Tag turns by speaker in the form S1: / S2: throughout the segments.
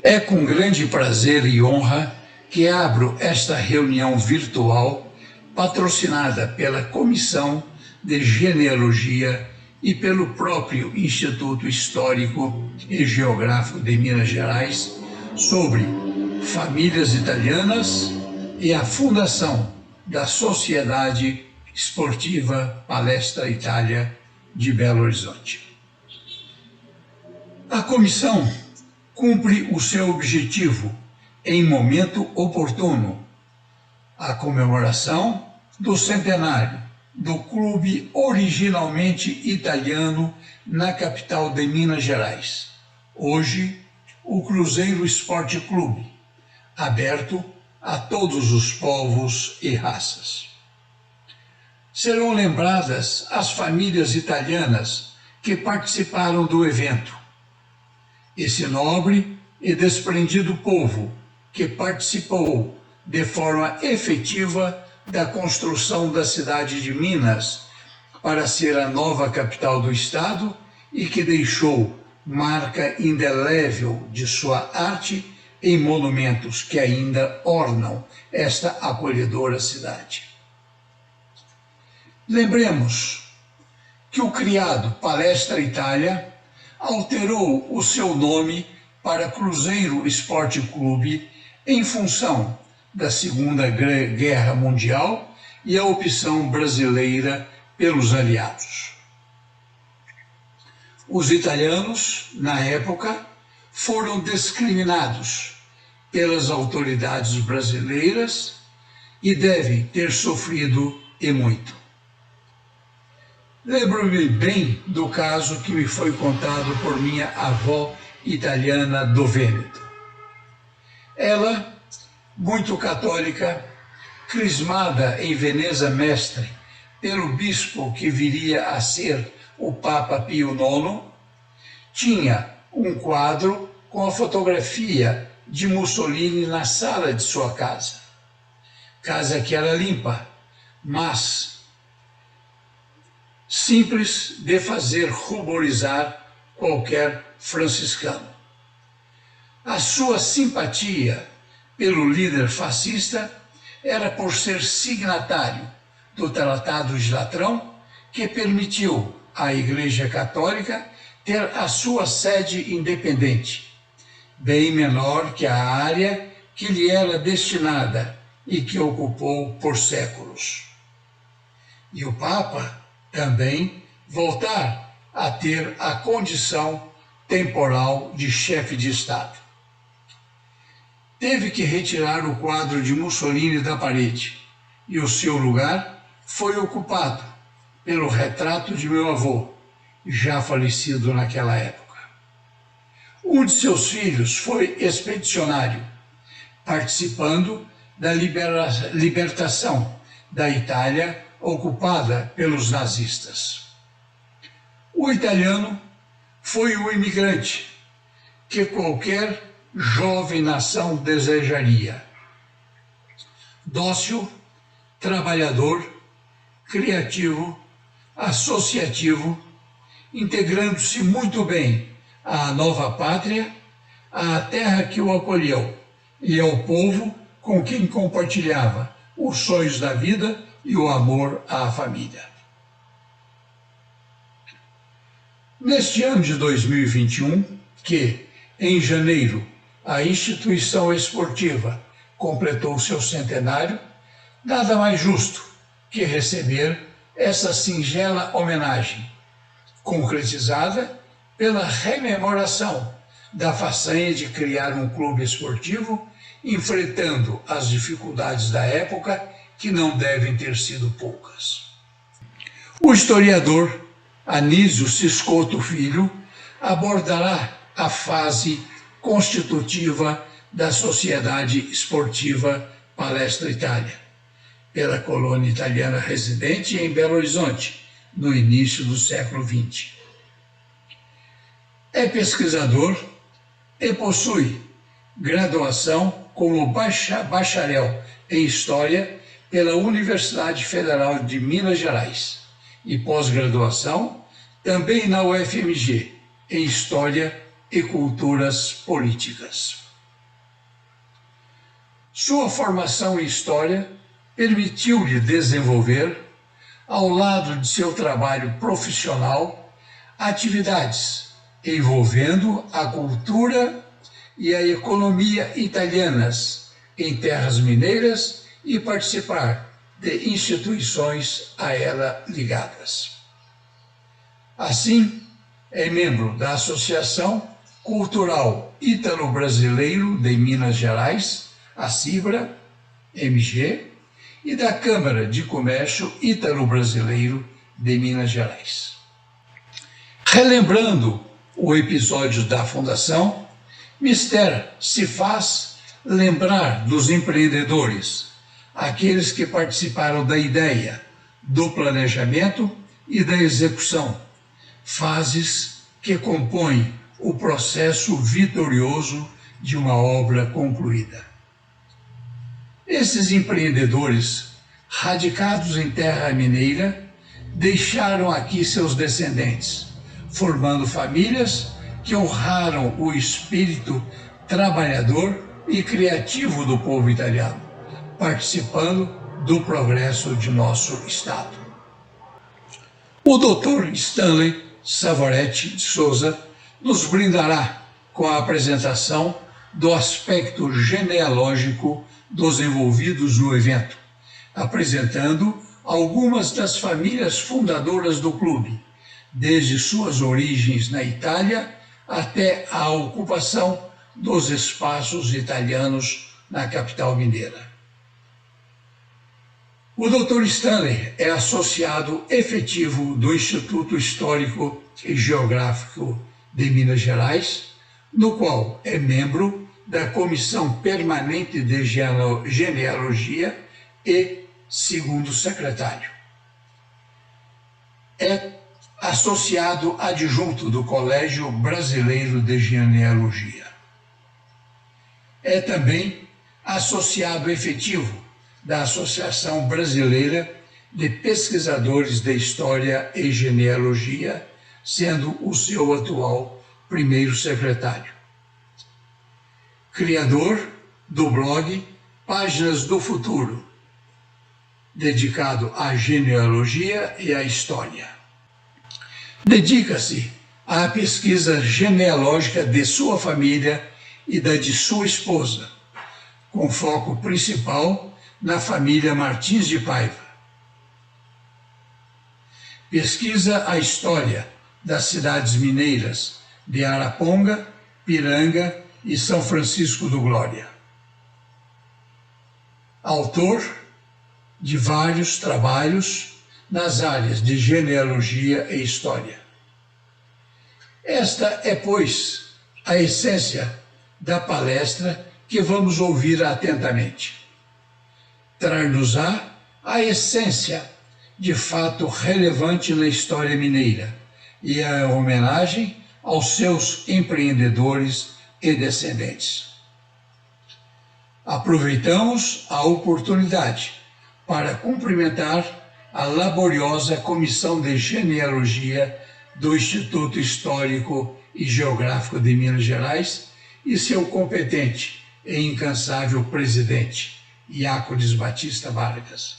S1: É com grande prazer e honra que abro esta reunião virtual patrocinada pela Comissão de Genealogia e pelo próprio Instituto Histórico e Geográfico de Minas Gerais sobre famílias italianas e a fundação da Sociedade Esportiva Palestra Itália de Belo Horizonte. A comissão cumpre o seu objetivo em momento oportuno, a comemoração do centenário do clube originalmente italiano na capital de Minas Gerais, hoje o Cruzeiro Esporte Clube, aberto a todos os povos e raças. Serão lembradas as famílias italianas que participaram do evento, esse nobre e desprendido povo que participou de forma efetiva da construção da cidade de Minas para ser a nova capital do estado e que deixou marca indelével de sua arte em monumentos que ainda ornam esta acolhedora cidade. Lembremos que o criado Palestra Itália alterou o seu nome para Cruzeiro Esporte Clube em função da Segunda Guerra Mundial e a opção brasileira pelos aliados. Os italianos, na época, foram discriminados pelas autoridades brasileiras e devem ter sofrido e muito. Lembro-me bem do caso que me foi contado por minha avó italiana do Vêneto. Ela, muito católica, crismada em Veneza Mestre pelo bispo que viria a ser o Papa Pio IX, tinha um quadro com a fotografia de Mussolini na sala de sua casa. Casa que era limpa, mas simples de fazer ruborizar qualquer franciscano. A sua simpatia pelo líder fascista era por ser signatário do Tratado de Latrão, que permitiu à Igreja Católica ter a sua sede independente, bem menor que a área que lhe era destinada e que ocupou por séculos. E o Papa também voltar a ter a condição temporal de chefe de Estado. Teve que retirar o quadro de Mussolini da parede e o seu lugar foi ocupado pelo retrato de meu avô, já falecido naquela época. Um de seus filhos foi expedicionário, participando da libertação da Itália ocupada pelos nazistas. O italiano foi o imigrante que qualquer jovem nação desejaria. Dócil, trabalhador, criativo, associativo, integrando-se muito bem à nova pátria, à terra que o acolheu e ao povo com quem compartilhava os sonhos da vida e o amor à família. Neste ano de 2021, que, em janeiro, a instituição esportiva completou seu centenário, nada mais justo que receber essa singela homenagem, concretizada pela rememoração da façanha de criar um clube esportivo, enfrentando as dificuldades da época, que não devem ter sido poucas. O historiador Anísio Ciscoto Filho abordará a fase constitutiva da Sociedade Esportiva Palestra Itália, pela colônia italiana residente em Belo Horizonte, no início do século XX. É pesquisador e possui graduação como bacharel em História pela Universidade Federal de Minas Gerais e pós-graduação também na UFMG em História e Culturas Políticas. Sua formação em História permitiu-lhe desenvolver, ao lado de seu trabalho profissional, atividades envolvendo a cultura e a economia italianas em terras mineiras e participar de instituições a ela ligadas. Assim, é membro da Associação Cultural Ítalo-Brasileiro de Minas Gerais, a CIBRA, MG, e da Câmara de Comércio Ítalo-Brasileiro de Minas Gerais. Relembrando o episódio da fundação, Mister se faz lembrar dos empreendedores, aqueles que participaram da ideia, do planejamento e da execução, fases que compõem o processo vitorioso de uma obra concluída. Esses empreendedores, radicados em terra mineira, deixaram aqui seus descendentes, formando famílias que honraram o espírito trabalhador e criativo do povo italiano, participando do progresso de nosso Estado. O Dr. Stanley Savoretti de Souza nos brindará com a apresentação do aspecto genealógico dos envolvidos no evento, apresentando algumas das famílias fundadoras do clube, desde suas origens na Itália até a ocupação dos espaços italianos na capital mineira. O Dr. Stanley é associado efetivo do Instituto Histórico e Geográfico de Minas Gerais, no qual é membro da Comissão Permanente de Genealogia e segundo secretário. É associado adjunto do Colégio Brasileiro de Genealogia. É também associado efetivo da Associação Brasileira de Pesquisadores de História e Genealogia, sendo o seu atual primeiro secretário. Criador do blog Páginas do Futuro, dedicado à genealogia e à história. Dedica-se à pesquisa genealógica de sua família e da de sua esposa, com foco principal na família Martins de Paiva. Pesquisa a história das cidades mineiras de Araponga, Piranga e São Francisco do Glória. Autor de vários trabalhos nas áreas de genealogia e história. Esta é, pois, a essência da palestra que vamos ouvir atentamente. Trar-nos-á a essência de fato relevante na história mineira e a homenagem aos seus empreendedores e descendentes. Aproveitamos a oportunidade para cumprimentar a laboriosa Comissão de Genealogia do Instituto Histórico e Geográfico de Minas Gerais e seu competente e incansável presidente, Iácodes Batista Vargas.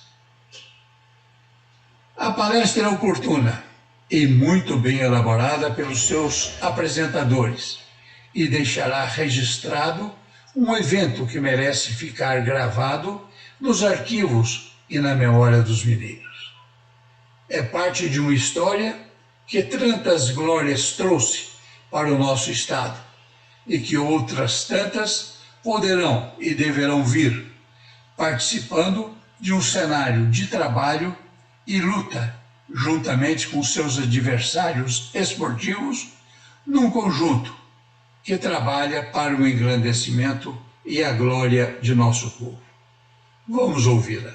S1: A palestra é oportuna e muito bem elaborada pelos seus apresentadores e deixará registrado um evento que merece ficar gravado nos arquivos e na memória dos mineiros. É parte de uma história que tantas glórias trouxe para o nosso Estado e que outras tantas poderão e deverão vir, participando de um cenário de trabalho e luta, juntamente com seus adversários esportivos, num conjunto que trabalha para o engrandecimento e a glória de nosso povo. Vamos ouvi-la.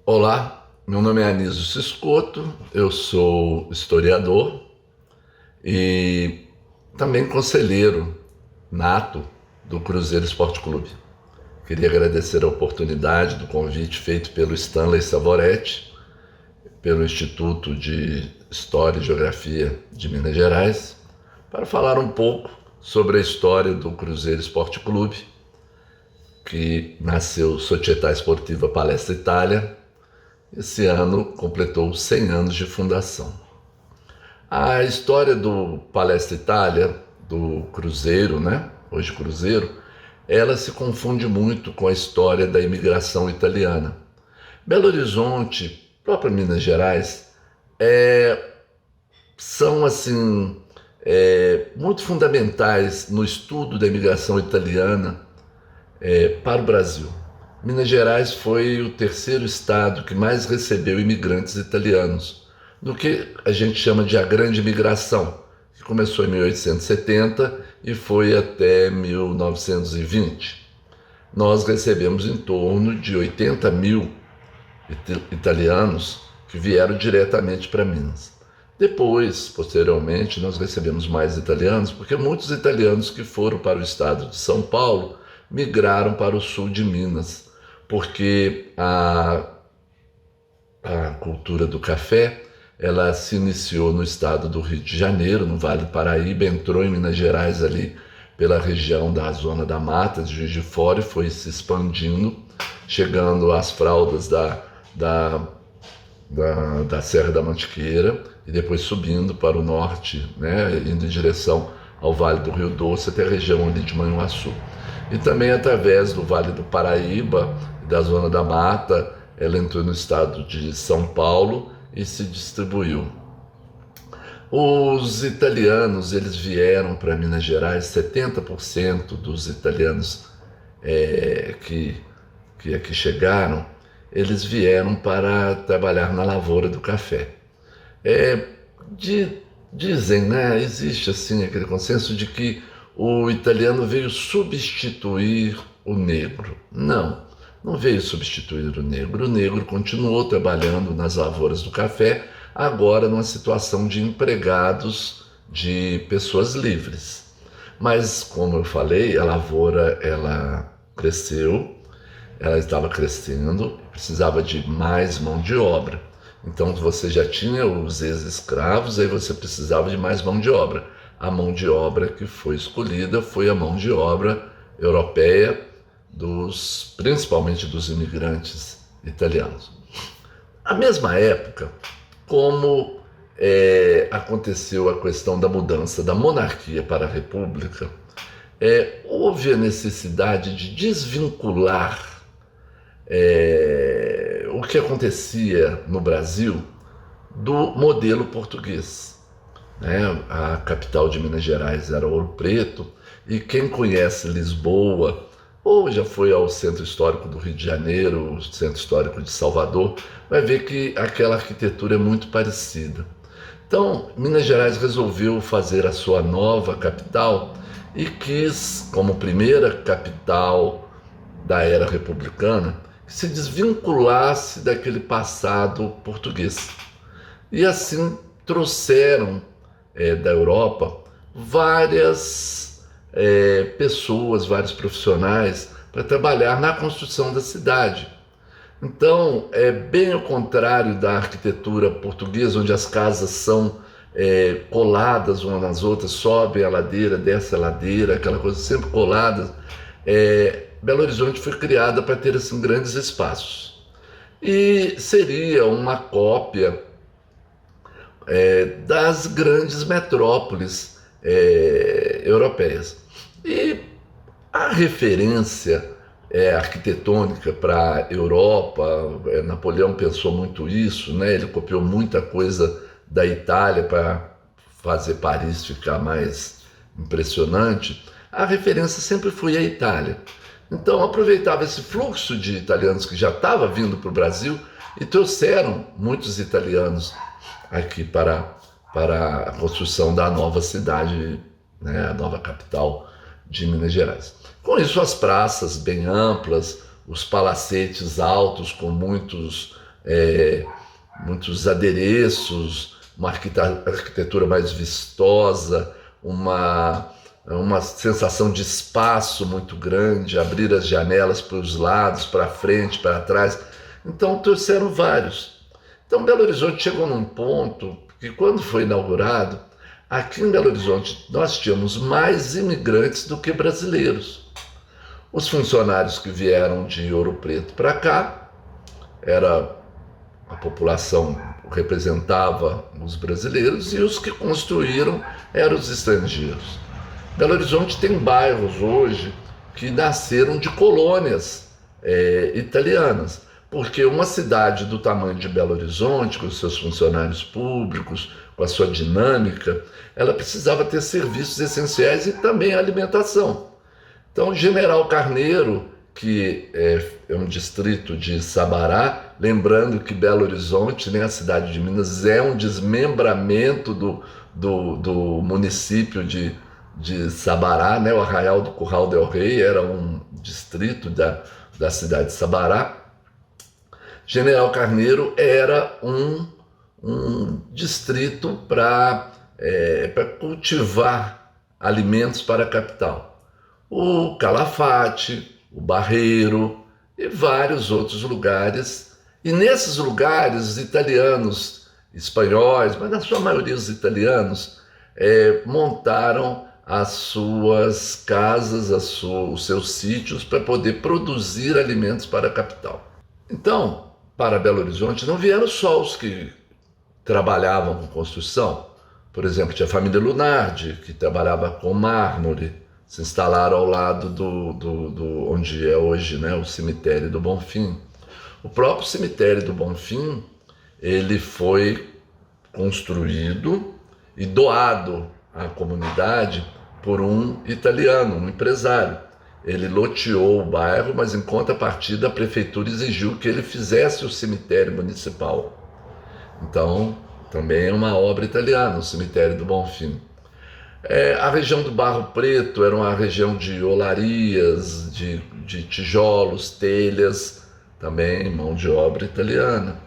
S2: Olá, meu nome é Anísio Ciscotto, eu sou historiador e também conselheiro nato do Cruzeiro Esporte Clube. Queria agradecer a oportunidade do convite feito pelo Stanley Savoretti, pelo Instituto de História e Geografia de Minas Gerais, para falar um pouco sobre a história do Cruzeiro Esporte Clube, que nasceu Società Sportiva Palestra Itália. Esse ano completou 100 anos de fundação. A história do Palestra Itália, do Cruzeiro, né? Hoje Cruzeiro, ela se confunde muito com a história da imigração italiana. Belo Horizonte, própria Minas Gerais, são assim muito fundamentais no estudo da imigração italiana para o Brasil. Minas Gerais foi o terceiro estado que mais recebeu imigrantes italianos, no que a gente chama de a Grande Imigração, que começou em 1870 e foi até 1920. Nós recebemos em torno de 80 mil italianos que vieram diretamente para Minas. Depois, posteriormente, nós recebemos mais italianos, porque muitos italianos que foram para o estado de São Paulo migraram para o sul de Minas, porque a cultura do café ela se iniciou no estado do Rio de Janeiro, no Vale do Paraíba, entrou em Minas Gerais ali pela região da Zona da Mata, de Juiz de Fora, e foi se expandindo, chegando às fraldas da Serra da Mantiqueira, e depois subindo para o norte, né, indo em direção ao Vale do Rio Doce, até a região ali de Manhuaçu. E também através do Vale do Paraíba, da Zona da Mata, ela entrou no estado de São Paulo e se distribuiu. Os italianos, eles vieram para Minas Gerais, 70% dos italianos que aqui chegaram, eles vieram para trabalhar na lavoura do café. Dizem, né, existe assim aquele consenso de que o italiano veio substituir o negro. Não veio substituir o negro. O negro continuou trabalhando nas lavouras do café, agora numa situação de empregados, de pessoas livres. Mas, como eu falei, a lavoura ela cresceu, ela estava crescendo, precisava de mais mão de obra. Então você já tinha os ex-escravos, aí você precisava de mais mão de obra. A mão de obra que foi escolhida foi a mão de obra europeia, principalmente dos imigrantes italianos. À mesma época, como aconteceu a questão da mudança da monarquia para a república, houve a necessidade de desvincular o que acontecia no Brasil do modelo português. A capital de Minas Gerais era Ouro Preto, e quem conhece Lisboa, ou já foi ao Centro Histórico do Rio de Janeiro, o Centro Histórico de Salvador, vai ver que aquela arquitetura é muito parecida. Então, Minas Gerais resolveu fazer a sua nova capital e quis, como primeira capital da era republicana, que se desvinculasse daquele passado português. E assim trouxeram da Europa várias pessoas, vários profissionais para trabalhar na construção da cidade. Então, é bem ao contrário da arquitetura portuguesa, onde as casas são coladas umas nas outras, sobem a ladeira, desce a ladeira, aquela coisa sempre colada. Belo Horizonte foi criada para ter assim grandes espaços. E seria uma cópia das grandes metrópoles europeias. E a referência arquitetônica para a Europa, Napoleão pensou muito isso, né? Ele copiou muita coisa da Itália para fazer Paris ficar mais impressionante. A referência sempre foi a Itália. Então aproveitava esse fluxo de italianos que já estava vindo para o Brasil e trouxeram muitos italianos aqui para a construção da nova cidade, né, a nova capital de Minas Gerais. Com isso, as praças bem amplas, os palacetes altos com muitos adereços, uma arquitetura mais vistosa, uma sensação de espaço muito grande, abrir as janelas para os lados, para frente, para trás. Então trouxeram vários. Então Belo Horizonte chegou num ponto que, quando foi inaugurado, aqui em Belo Horizonte nós tínhamos mais imigrantes do que brasileiros. Os funcionários que vieram de Ouro Preto para cá, a população representava os brasileiros e os que construíram eram os estrangeiros. Belo Horizonte tem bairros hoje que nasceram de colônias italianas, porque uma cidade do tamanho de Belo Horizonte, com os seus funcionários públicos, com a sua dinâmica, ela precisava ter serviços essenciais e também alimentação. Então, General Carneiro, que é um distrito de Sabará, lembrando que Belo Horizonte, nem a cidade de Minas, é um desmembramento do município de Sabará, né? O Arraial do Curral del Rei era um distrito da cidade de Sabará. General Carneiro era um distrito para cultivar alimentos para a capital. O Calafate, o Barreiro e vários outros lugares. E nesses lugares, italianos, espanhóis, mas na sua maioria os italianos, montaram as suas casas, os seus sítios para poder produzir alimentos para a capital. Então, para Belo Horizonte não vieram só os que trabalhavam com construção. Por exemplo, tinha a família Lunardi, que trabalhava com mármore, se instalaram ao lado do onde é hoje, né, o cemitério do Bonfim. O próprio cemitério do Bonfim, ele foi construído e doado à comunidade por um italiano, um empresário. Ele loteou o bairro, mas em contrapartida a prefeitura exigiu que ele fizesse o cemitério municipal. Então, também é uma obra italiana, o cemitério do Bonfim. A região do Barro Preto era uma região de olarias, de tijolos, telhas, também mão de obra italiana.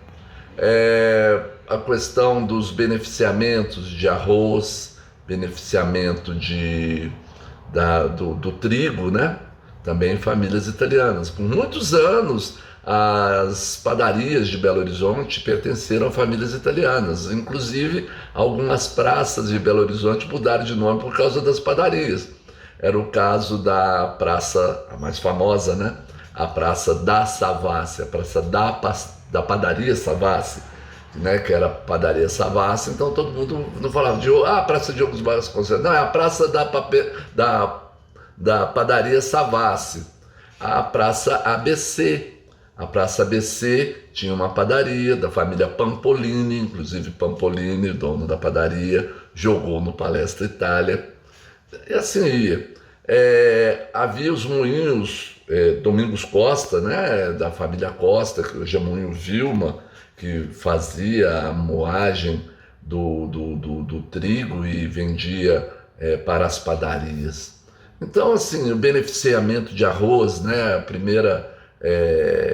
S2: A questão dos beneficiamentos de arroz, beneficiamento do trigo, né? Também famílias italianas. Por muitos anos, as padarias de Belo Horizonte pertenceram a famílias italianas. Inclusive, algumas praças de Belo Horizonte mudaram de nome por causa das padarias. Era o caso da praça, a mais famosa, né? A Praça da Savassi, a Praça da Padaria Savassi, né? Que era a Padaria Savassi. Então todo mundo não falava de Praça Diogo Vasconcelos, não, é a Praça da Padaria Savassi. A Praça ABC. A Praça ABC tinha uma padaria da família Pampolini, inclusive Pampolini, dono da padaria, jogou no Palestra Itália, e assim ia. Havia os moinhos Domingos Costa, né, da família Costa, que hoje é Moinho Vilma, que fazia a moagem do trigo e vendia para as padarias. Então, assim, o beneficiamento de arroz, né, a primeira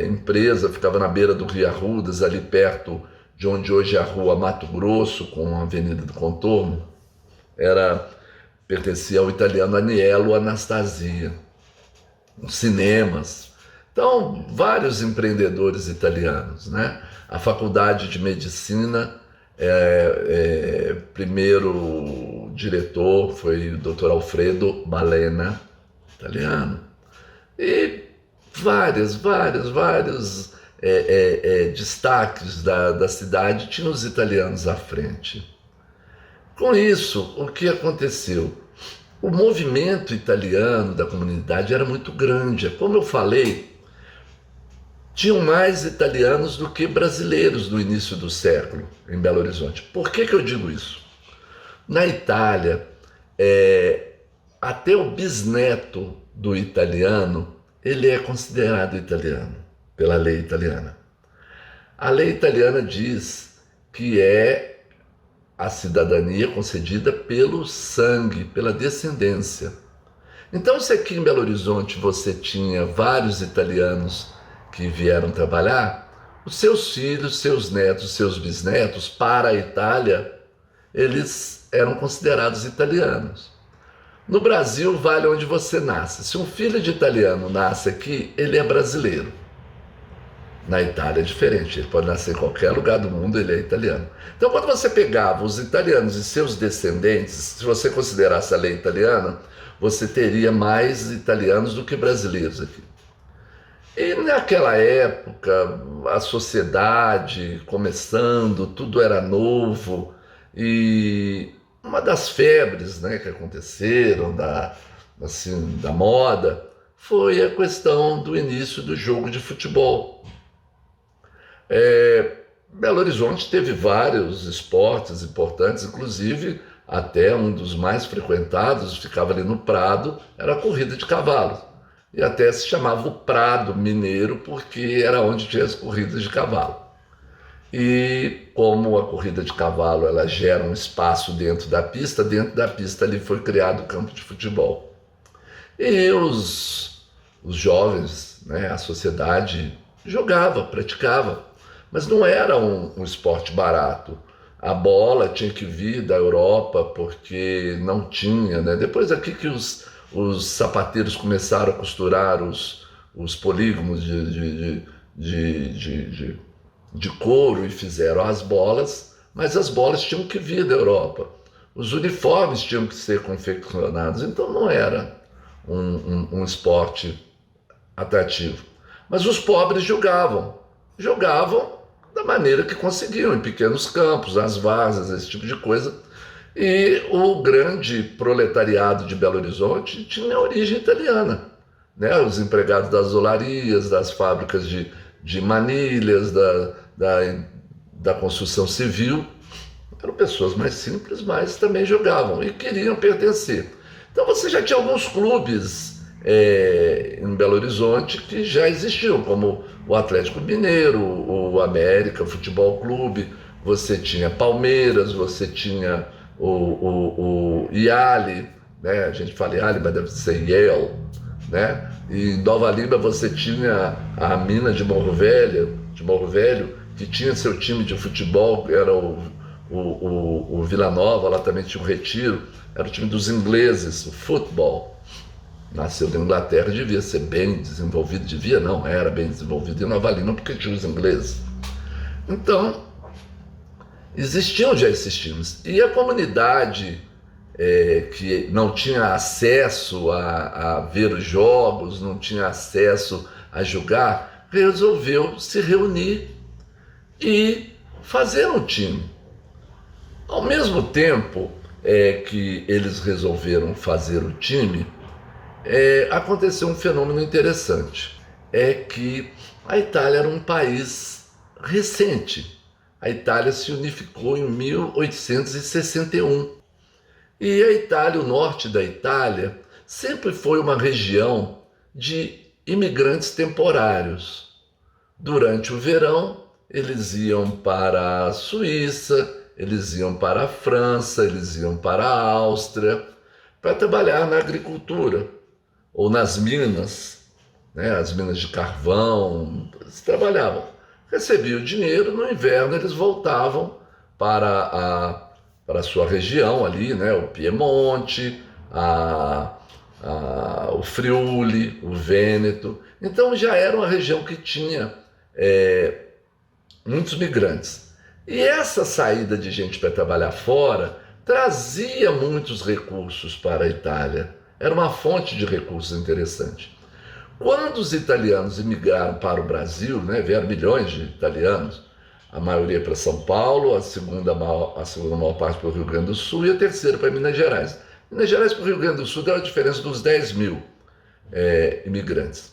S2: empresa ficava na beira do Rio Arrudas, ali perto de onde hoje é a rua Mato Grosso, com a Avenida do Contorno, pertencia ao italiano Aniello Anastasia. Os cinemas. Então, vários empreendedores italianos, né? A Faculdade de Medicina, primeiro diretor foi o Dr. Alfredo Balena, italiano. E vários destaques da cidade tinham os italianos à frente. Com isso, o que aconteceu? O movimento italiano da comunidade era muito grande. Como eu falei, tinham mais italianos do que brasileiros no início do século em Belo Horizonte. Por que eu digo isso? Na Itália, até o bisneto do italiano, ele é considerado italiano, pela lei italiana. A lei italiana diz que é a cidadania concedida pelo sangue, pela descendência. Então, se aqui em Belo Horizonte você tinha vários italianos que vieram trabalhar, os seus filhos, seus netos, seus bisnetos, para a Itália, eles eram considerados italianos. No Brasil, vale onde você nasce. Se um filho de italiano nasce aqui, ele é brasileiro. Na Itália é diferente, ele pode nascer em qualquer lugar do mundo, ele é italiano. Então, quando você pegava os italianos e seus descendentes, se você considerasse a lei italiana, você teria mais italianos do que brasileiros aqui. E naquela época, a sociedade começando, tudo era novo, e uma das febres, né, que aconteceram da moda foi a questão do início do jogo de futebol. Belo Horizonte teve vários esportes importantes, inclusive até um dos mais frequentados, ficava ali no Prado, era a corrida de cavalos. E até se chamava o Prado Mineiro, porque era onde tinha as corridas de cavalo. E como a corrida de cavalo ela gera um espaço dentro da pista ali foi criado o campo de futebol. E os jovens, né, a sociedade jogava, praticava, mas não era um esporte barato. A bola tinha que vir da Europa porque não tinha, né? Depois aqui que os sapateiros começaram a costurar os polígonos de couro e fizeram as bolas, mas as bolas tinham que vir da Europa. Os uniformes tinham que ser confeccionados, então não era um esporte atrativo. Mas os pobres jogavam da maneira que conseguiam, em pequenos campos, nas várzeas, esse tipo de coisa. E o grande proletariado de Belo Horizonte tinha origem italiana, né? Os empregados das olarias, das fábricas de manilhas, da construção civil, eram pessoas mais simples, mas também jogavam e queriam pertencer. Então você já tinha alguns clubes em Belo Horizonte que já existiam, como o Atlético Mineiro, o América Futebol Clube, você tinha Palmeiras, você tinha o IALI, né? A gente fala IALI, mas deve ser Yale, né? E em Nova Lima você tinha a Mina de Morro Velho, que tinha seu time de futebol, era o Vila Nova, lá também tinha o Retiro, era o time dos ingleses, o futebol. Nasceu da Inglaterra, devia ser bem desenvolvido, era bem desenvolvido em Nova Lima, porque tinha os ingleses. Então, existiam já esses times. E a comunidade que não tinha acesso a ver os jogos, não tinha acesso a jogar, resolveu se reunir e fazer um time. Ao mesmo tempo que eles resolveram fazer o time, aconteceu um fenômeno interessante. É que a Itália era um país recente. A Itália se unificou em 1861. E a Itália, o norte da Itália, sempre foi uma região de imigrantes temporários. Durante o verão, eles iam para a Suíça, eles iam para a França, eles iam para a Áustria, para trabalhar na agricultura ou nas minas, né? As minas de carvão, eles trabalhavam. Recebiam dinheiro, no inverno eles voltavam para a sua região ali, né? O Piemonte, o Friuli, o Vêneto. Então já era uma região que tinha muitos migrantes. E essa saída de gente para trabalhar fora trazia muitos recursos para a Itália. Era uma fonte de recursos interessante. Quando os italianos imigraram para o Brasil, né, vieram milhões de italianos, a maioria para São Paulo, a segunda maior parte para o Rio Grande do Sul e a terceira para Minas Gerais. Minas Gerais para o Rio Grande do Sul deu a diferença dos 10 mil imigrantes.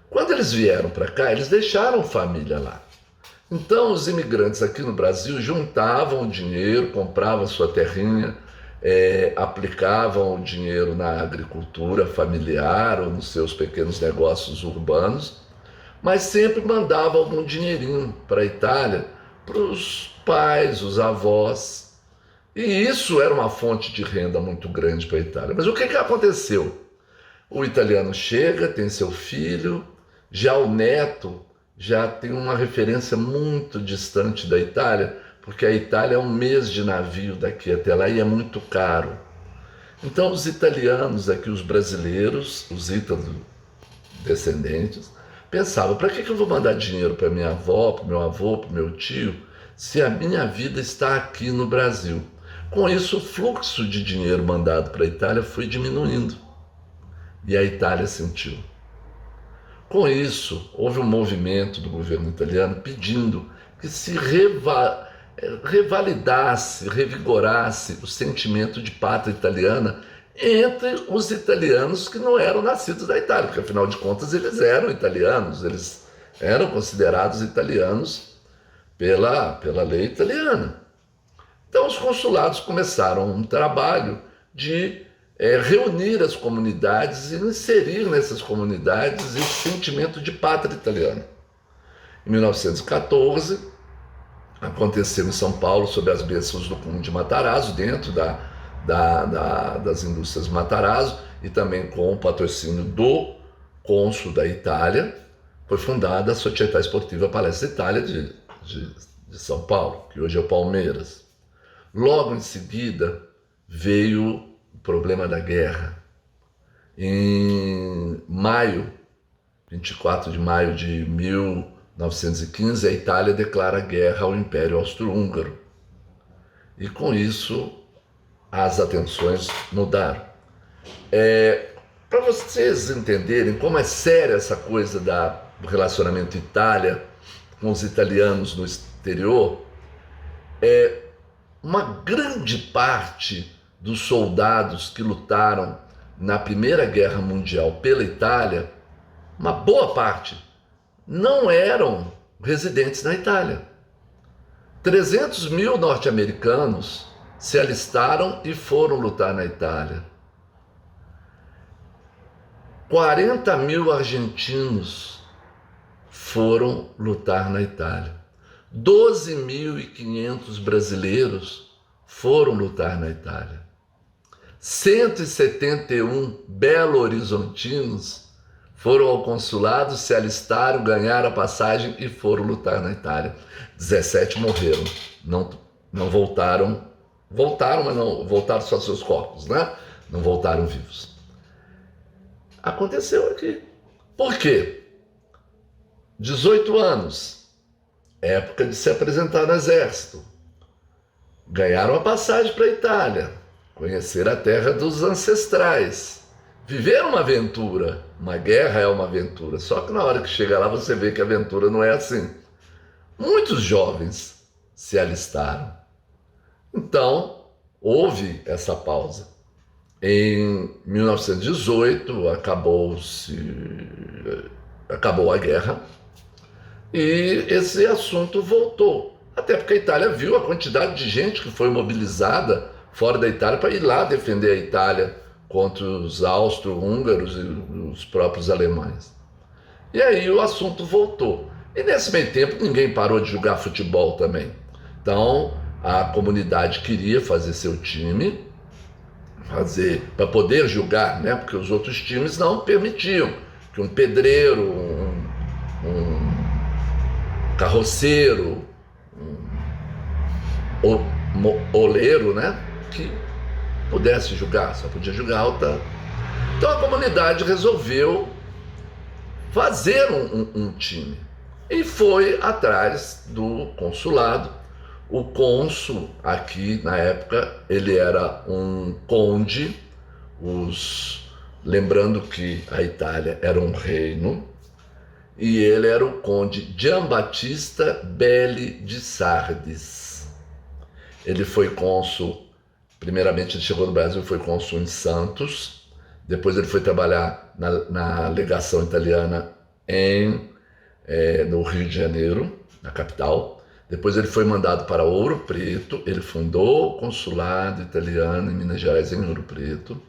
S2: Quando eles vieram para cá, eles deixaram família lá. Então os imigrantes aqui no Brasil juntavam dinheiro, compravam sua terrinha, aplicavam o dinheiro na agricultura familiar ou nos seus pequenos negócios urbanos, mas sempre mandavam algum dinheirinho para a Itália, para os pais, os avós. E isso era uma fonte de renda muito grande para a Itália. Mas o que aconteceu? O italiano chega, tem seu filho, já o neto já tem uma referência muito distante da Itália, porque a Itália é um mês de navio daqui até lá e é muito caro. Então os italianos aqui, os brasileiros, os ítalo-descendentes, pensavam, para que eu vou mandar dinheiro para minha avó, para meu avô, para meu tio, se a minha vida está aqui no Brasil? Com isso, o fluxo de dinheiro mandado para a Itália foi diminuindo. e a Itália sentiu. Com isso, houve um movimento do governo italiano pedindo que se revalidasse, revigorasse o sentimento de pátria italiana entre os italianos que não eram nascidos na Itália, porque afinal de contas eles eram italianos, eles eram considerados italianos pela lei italiana. Então os consulados começaram um trabalho de reunir as comunidades e inserir nessas comunidades esse sentimento de pátria italiana. Em 1914, aconteceu em São Paulo, sob as bênçãos do Conde Matarazzo, dentro das indústrias Matarazzo, e também com o patrocínio do cônsul da Itália, foi fundada a Società Sportiva Palestra Itália de São Paulo, que hoje é o Palmeiras. Logo em seguida veio o problema da guerra. Em 24 de maio de 1915, a Itália declara guerra ao Império Austro-Húngaro. E com isso, as atenções mudaram. Para vocês entenderem como é séria essa coisa do relacionamento Itália com os italianos no exterior, uma grande parte dos soldados que lutaram na Primeira Guerra Mundial pela Itália, uma boa parte, não eram residentes na Itália. 300 mil norte-americanos se alistaram e foram lutar na Itália. 40 mil argentinos foram lutar na Itália. 12.500 brasileiros foram lutar na Itália. 171 belo-horizontinos foram ao consulado, se alistaram, ganharam a passagem e foram lutar na Itália. 17 morreram, não voltaram, mas não voltaram só seus corpos, né? Não voltaram vivos. Aconteceu aqui. Por quê? 18 anos, época de se apresentar no exército. Ganharam a passagem para a Itália, conhecer a terra dos ancestrais, viver uma aventura. Uma guerra é uma aventura, só que na hora que chega lá você vê que a aventura não é assim. Muitos jovens se alistaram. Então, houve essa pausa. Em 1918, acabou a guerra e esse assunto voltou. Até porque a Itália viu a quantidade de gente que foi mobilizada fora da Itália para ir lá defender a Itália contra os austro-húngaros e os próprios alemães. E aí o assunto voltou. E nesse meio tempo ninguém parou de jogar futebol também. Então a comunidade queria fazer seu time, para poder jogar, né? Porque os outros times não permitiam que um pedreiro, um carroceiro, um oleiro, né? Que pudesse jogar, só podia jogar alta. Então a comunidade resolveu fazer um time e foi atrás do consulado. O cônsul aqui na época, ele era um conde, lembrando que a Itália era um reino, e ele era o conde Giambattista Belli de Sardes. Ele foi cônsul, primeiramente ele chegou no Brasil, foi cônsul em Santos, depois ele foi trabalhar na legação italiana no Rio de Janeiro, na capital. Depois ele foi mandado para Ouro Preto, ele fundou o consulado italiano em Minas Gerais, em Ouro Preto.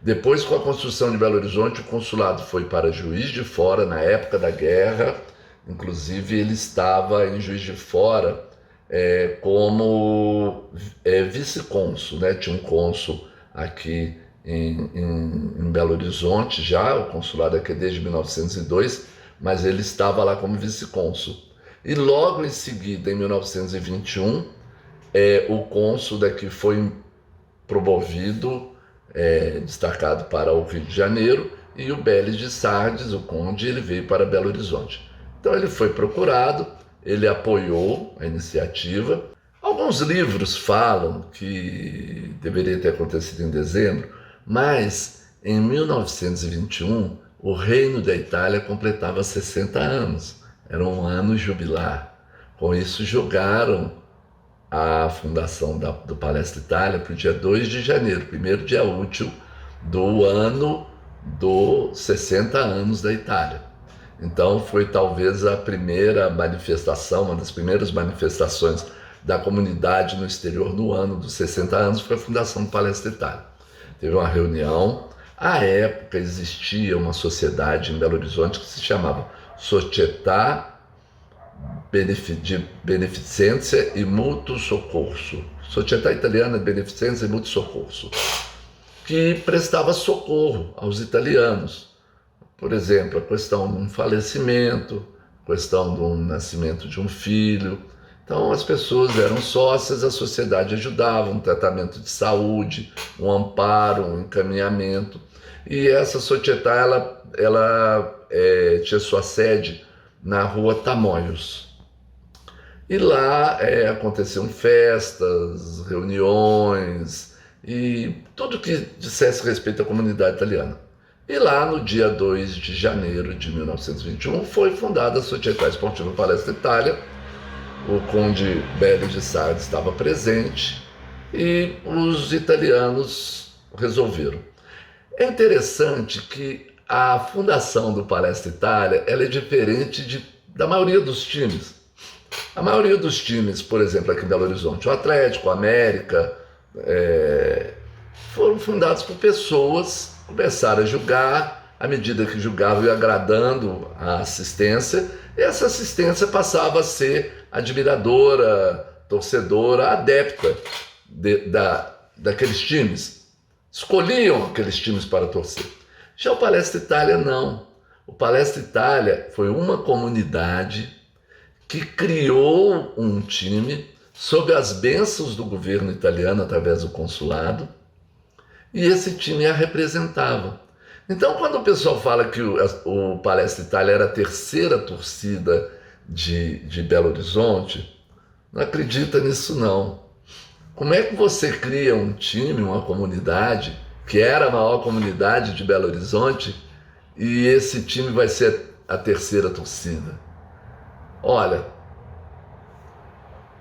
S2: Depois, com a construção de Belo Horizonte, o consulado foi para Juiz de Fora, na época da guerra. Inclusive, ele estava em Juiz de Fora como vice-cônsul, né? Tinha um cônsul aqui em Belo Horizonte já, o consulado aqui é desde 1902, mas ele estava lá como vice-cônsul. E logo em seguida, em 1921, o cônsul daqui foi promovido, destacado para o Rio de Janeiro, e o Belli de Sardes, o conde, ele veio para Belo Horizonte. Então ele foi procurado, ele apoiou a iniciativa. Alguns livros falam que deveria ter acontecido em dezembro, mas em 1921, o Reino da Itália completava 60 anos. Era um ano jubilar. Com isso, jogaram a fundação do Palestra Itália para o dia 2 de janeiro, primeiro dia útil do ano dos 60 anos da Itália. Então foi talvez a primeira manifestação, uma das primeiras manifestações da comunidade no exterior no ano dos 60 anos, foi a fundação do Palestra Itália. Teve uma reunião, à época existia uma sociedade em Belo Horizonte que se chamava Società di Beneficência e Mútuo Soccorso, Società Italiana di Beneficência e Mútuo Soccorso, que prestava socorro aos italianos. Por exemplo, a questão de um falecimento, a questão do nascimento de um filho. Então as pessoas eram sócias, a sociedade ajudava, um tratamento de saúde, um amparo, um encaminhamento. E essa Società, ela tinha sua sede na rua Tamoios. E lá aconteciam festas, reuniões e tudo que dissesse respeito à comunidade italiana. E lá no dia 2 de janeiro de 1921 foi fundada a Società Esportiva Palestra Itália. O conde Belli de Sardi estava presente e os italianos resolveram. É interessante que a fundação do Palestra Itália ela é diferente da maioria dos times. A maioria dos times, por exemplo, aqui em Belo Horizonte, o Atlético, o América, foram fundados por pessoas que começaram a jogar, à medida que jogavam e agradando a assistência, e essa assistência passava a ser admiradora, torcedora, adepta daqueles times. Escolhiam aqueles times para torcer. Já o Palestra Itália não. O Palestra Itália foi uma comunidade que criou um time sob as bênçãos do governo italiano através do consulado, e esse time a representava. Então, quando o pessoal fala que o Palestra Itália era a terceira torcida de Belo Horizonte, não acredita nisso não. Como é que você cria um time, uma comunidade, que era a maior comunidade de Belo Horizonte, e esse time vai ser a terceira torcida? Olha,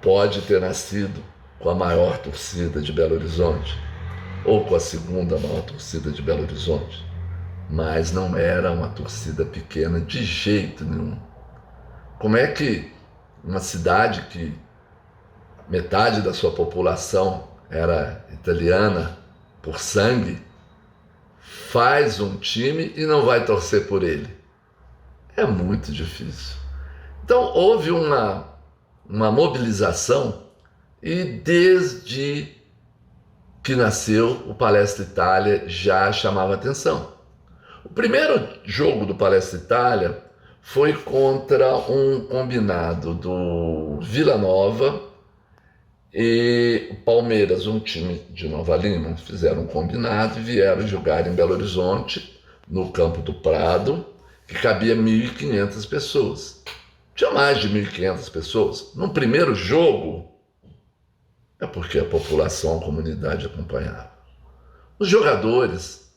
S2: pode ter nascido com a maior torcida de Belo Horizonte, ou com a segunda maior torcida de Belo Horizonte, mas não era uma torcida pequena de jeito nenhum. Como é que uma cidade que metade da sua população era italiana por sangue faz um time e não vai torcer por ele? É muito difícil. Então houve uma mobilização e desde que nasceu o Palestra Itália já chamava atenção. O primeiro jogo do Palestra Itália foi contra um combinado do Vila Nova e o Palmeiras, um time de Nova Lima. Fizeram um combinado e vieram jogar em Belo Horizonte, no Campo do Prado, que cabia 1.500 pessoas. Tinha mais de 1.500 pessoas. No primeiro jogo, é porque a população, a comunidade acompanhava. Os jogadores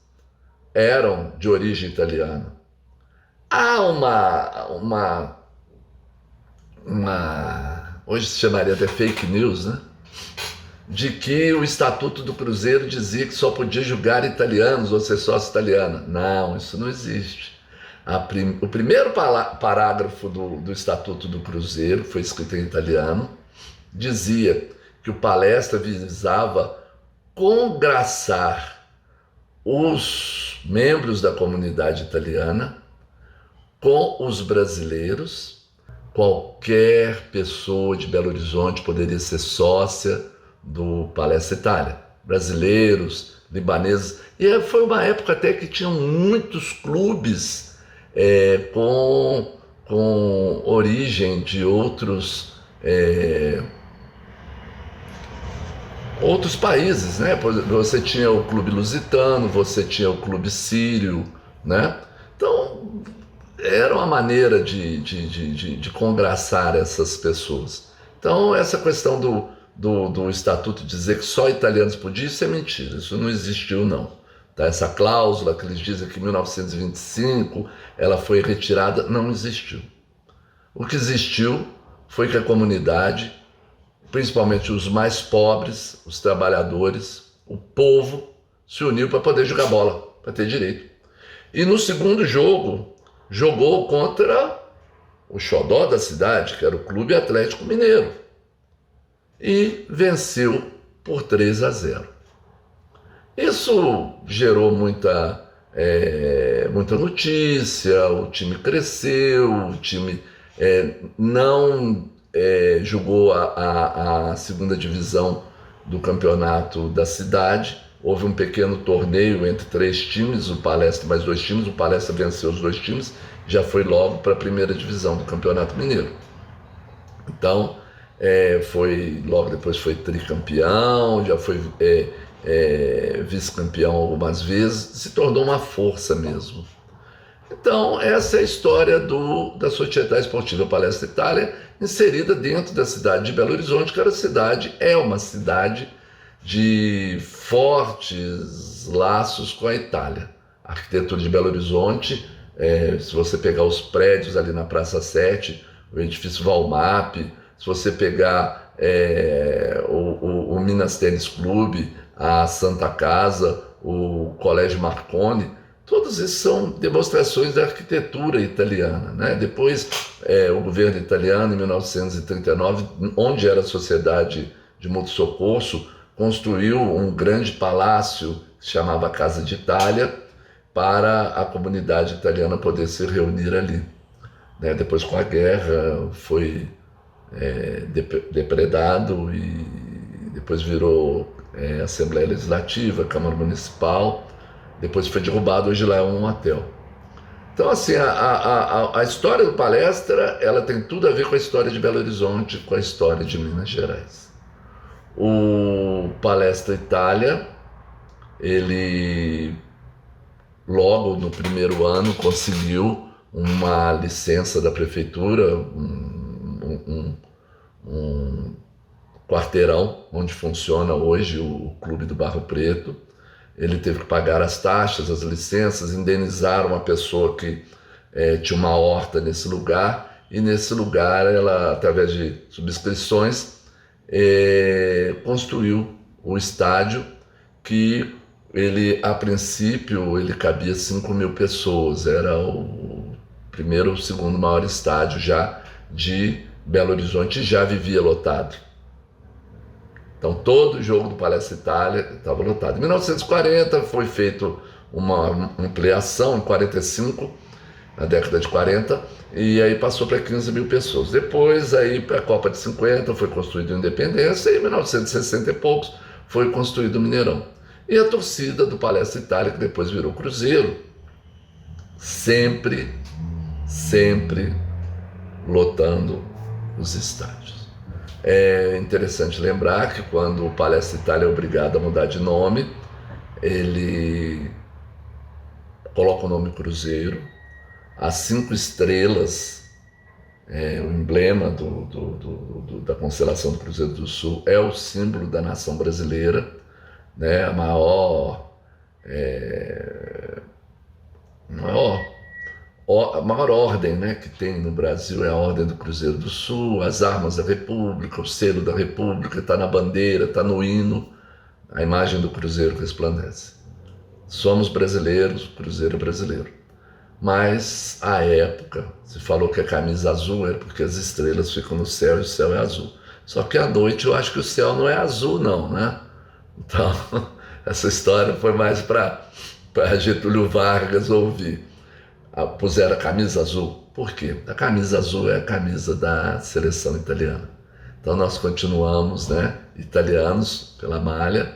S2: eram de origem italiana. Há hoje se chamaria de fake news, né? De que o Estatuto do Cruzeiro dizia que só podia jogar italianos ou ser sócio italiana. Não, isso não existe. O primeiro parágrafo do Estatuto do Cruzeiro, que foi escrito em italiano, dizia que o Palestra visava congraçar os membros da comunidade italiana com os brasileiros. Qualquer pessoa de Belo Horizonte poderia ser sócia do Palestra Itália. Brasileiros, libaneses. E foi uma época até que tinham muitos clubes com origem de outros países, né? Você tinha o clube lusitano, você tinha o clube sírio, né? Então era uma maneira de congraçar essas pessoas. Então essa questão do estatuto dizer que só italianos podiam, isso é mentira, isso não existiu não. Tá? Essa cláusula que eles dizem que em 1925 ela foi retirada, não existiu. O que existiu foi que a comunidade, principalmente os mais pobres, os trabalhadores, o povo, se uniu para poder jogar bola, para ter direito. E no segundo jogo, jogou contra o xodó da cidade, que era o Clube Atlético Mineiro, e venceu por 3-0. Isso gerou muita notícia, o time cresceu, o time não jogou a segunda divisão do campeonato da cidade. Houve um pequeno torneio entre 3 times, o Palestra mais 2 times, o Palestra venceu os 2 times, já foi logo para a primeira divisão do Campeonato Mineiro. Então, logo depois foi tricampeão, já foi vice-campeão algumas vezes, se tornou uma força mesmo. Então, essa é a história da Società Sportiva Palestra Itália, inserida dentro da cidade de Belo Horizonte, que é uma cidade de fortes laços com a Itália. A arquitetura de Belo Horizonte, se você pegar os prédios ali na Praça 7, o edifício Valmap, se você pegar o Minas Tênis Clube, a Santa Casa, o Colégio Marconi, todos esses são demonstrações da arquitetura italiana, né? Depois, o governo italiano, em 1939, onde era a Sociedade de Mútuo Soccorso, construiu um grande palácio que se chamava Casa de Itália, para a comunidade italiana poder se reunir ali. Né? Depois, com a guerra, foi depredado e depois virou Assembleia Legislativa, Câmara Municipal, depois foi derrubado, hoje lá é um hotel. Então, assim, a história do Palestra, ela tem tudo a ver com a história de Belo Horizonte, com a história de Minas Gerais. O Palestra Itália, ele logo no primeiro ano conseguiu uma licença da prefeitura, um quarteirão onde funciona hoje o Clube do Barro Preto. Ele teve que pagar as taxas, as licenças, indenizar uma pessoa que tinha uma horta nesse lugar, e nesse lugar ela, através de subscrições, construiu o estádio, que ele, a princípio, ele cabia 5.000 pessoas, era o primeiro ou segundo maior estádio já de Belo Horizonte, já vivia lotado. Então todo jogo do Palestra Itália estava lotado. Em 1940 foi feita uma ampliação, em 45, na década de 40, e aí passou para 15.000 pessoas. Depois, aí para a Copa de 50 foi construído a Independência, e em 1960 e poucos foi construído o Mineirão. E a torcida do Palestra Itália, que depois virou Cruzeiro, sempre lotando os estádios. É interessante lembrar que quando o Palestra Itália é obrigado a mudar de nome, ele coloca o nome Cruzeiro, as 5 estrelas, o emblema da constelação do Cruzeiro do Sul, é o símbolo da nação brasileira, né? A maior ordem, né, que tem no Brasil é a Ordem do Cruzeiro do Sul, as armas da República, o selo da República, está na bandeira, está no hino, a imagem do Cruzeiro resplandece. Somos brasileiros, o Cruzeiro é brasileiro. Mas, à época, se falou que a camisa azul era porque as estrelas ficam no céu e o céu é azul. Só que à noite eu acho que o céu não é azul não, né? Então, essa história foi mais para Getúlio Vargas ouvir. Puseram a camisa azul. Por quê? A camisa azul é a camisa da seleção italiana. Então nós continuamos, né, italianos pela malha,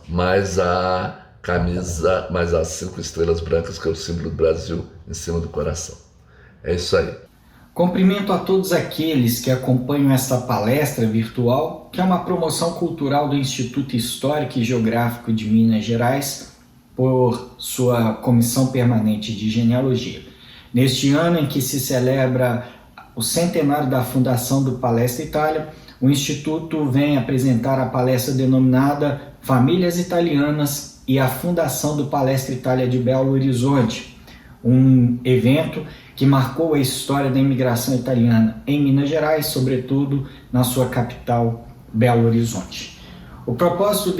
S2: mas as 5 estrelas brancas, que é o símbolo do Brasil, em cima do coração. É isso aí.
S3: Cumprimento a todos aqueles que acompanham esta palestra virtual, que é uma promoção cultural do Instituto Histórico e Geográfico de Minas Gerais, por sua Comissão Permanente de Genealogia. Neste ano em que se celebra o centenário da fundação do Palestra Itália, o Instituto vem apresentar a palestra denominada Famílias Italianas e a Fundação do Palestra Itália de Belo Horizonte, um evento que marcou a história da imigração italiana em Minas Gerais, sobretudo na sua capital, Belo Horizonte. O propósito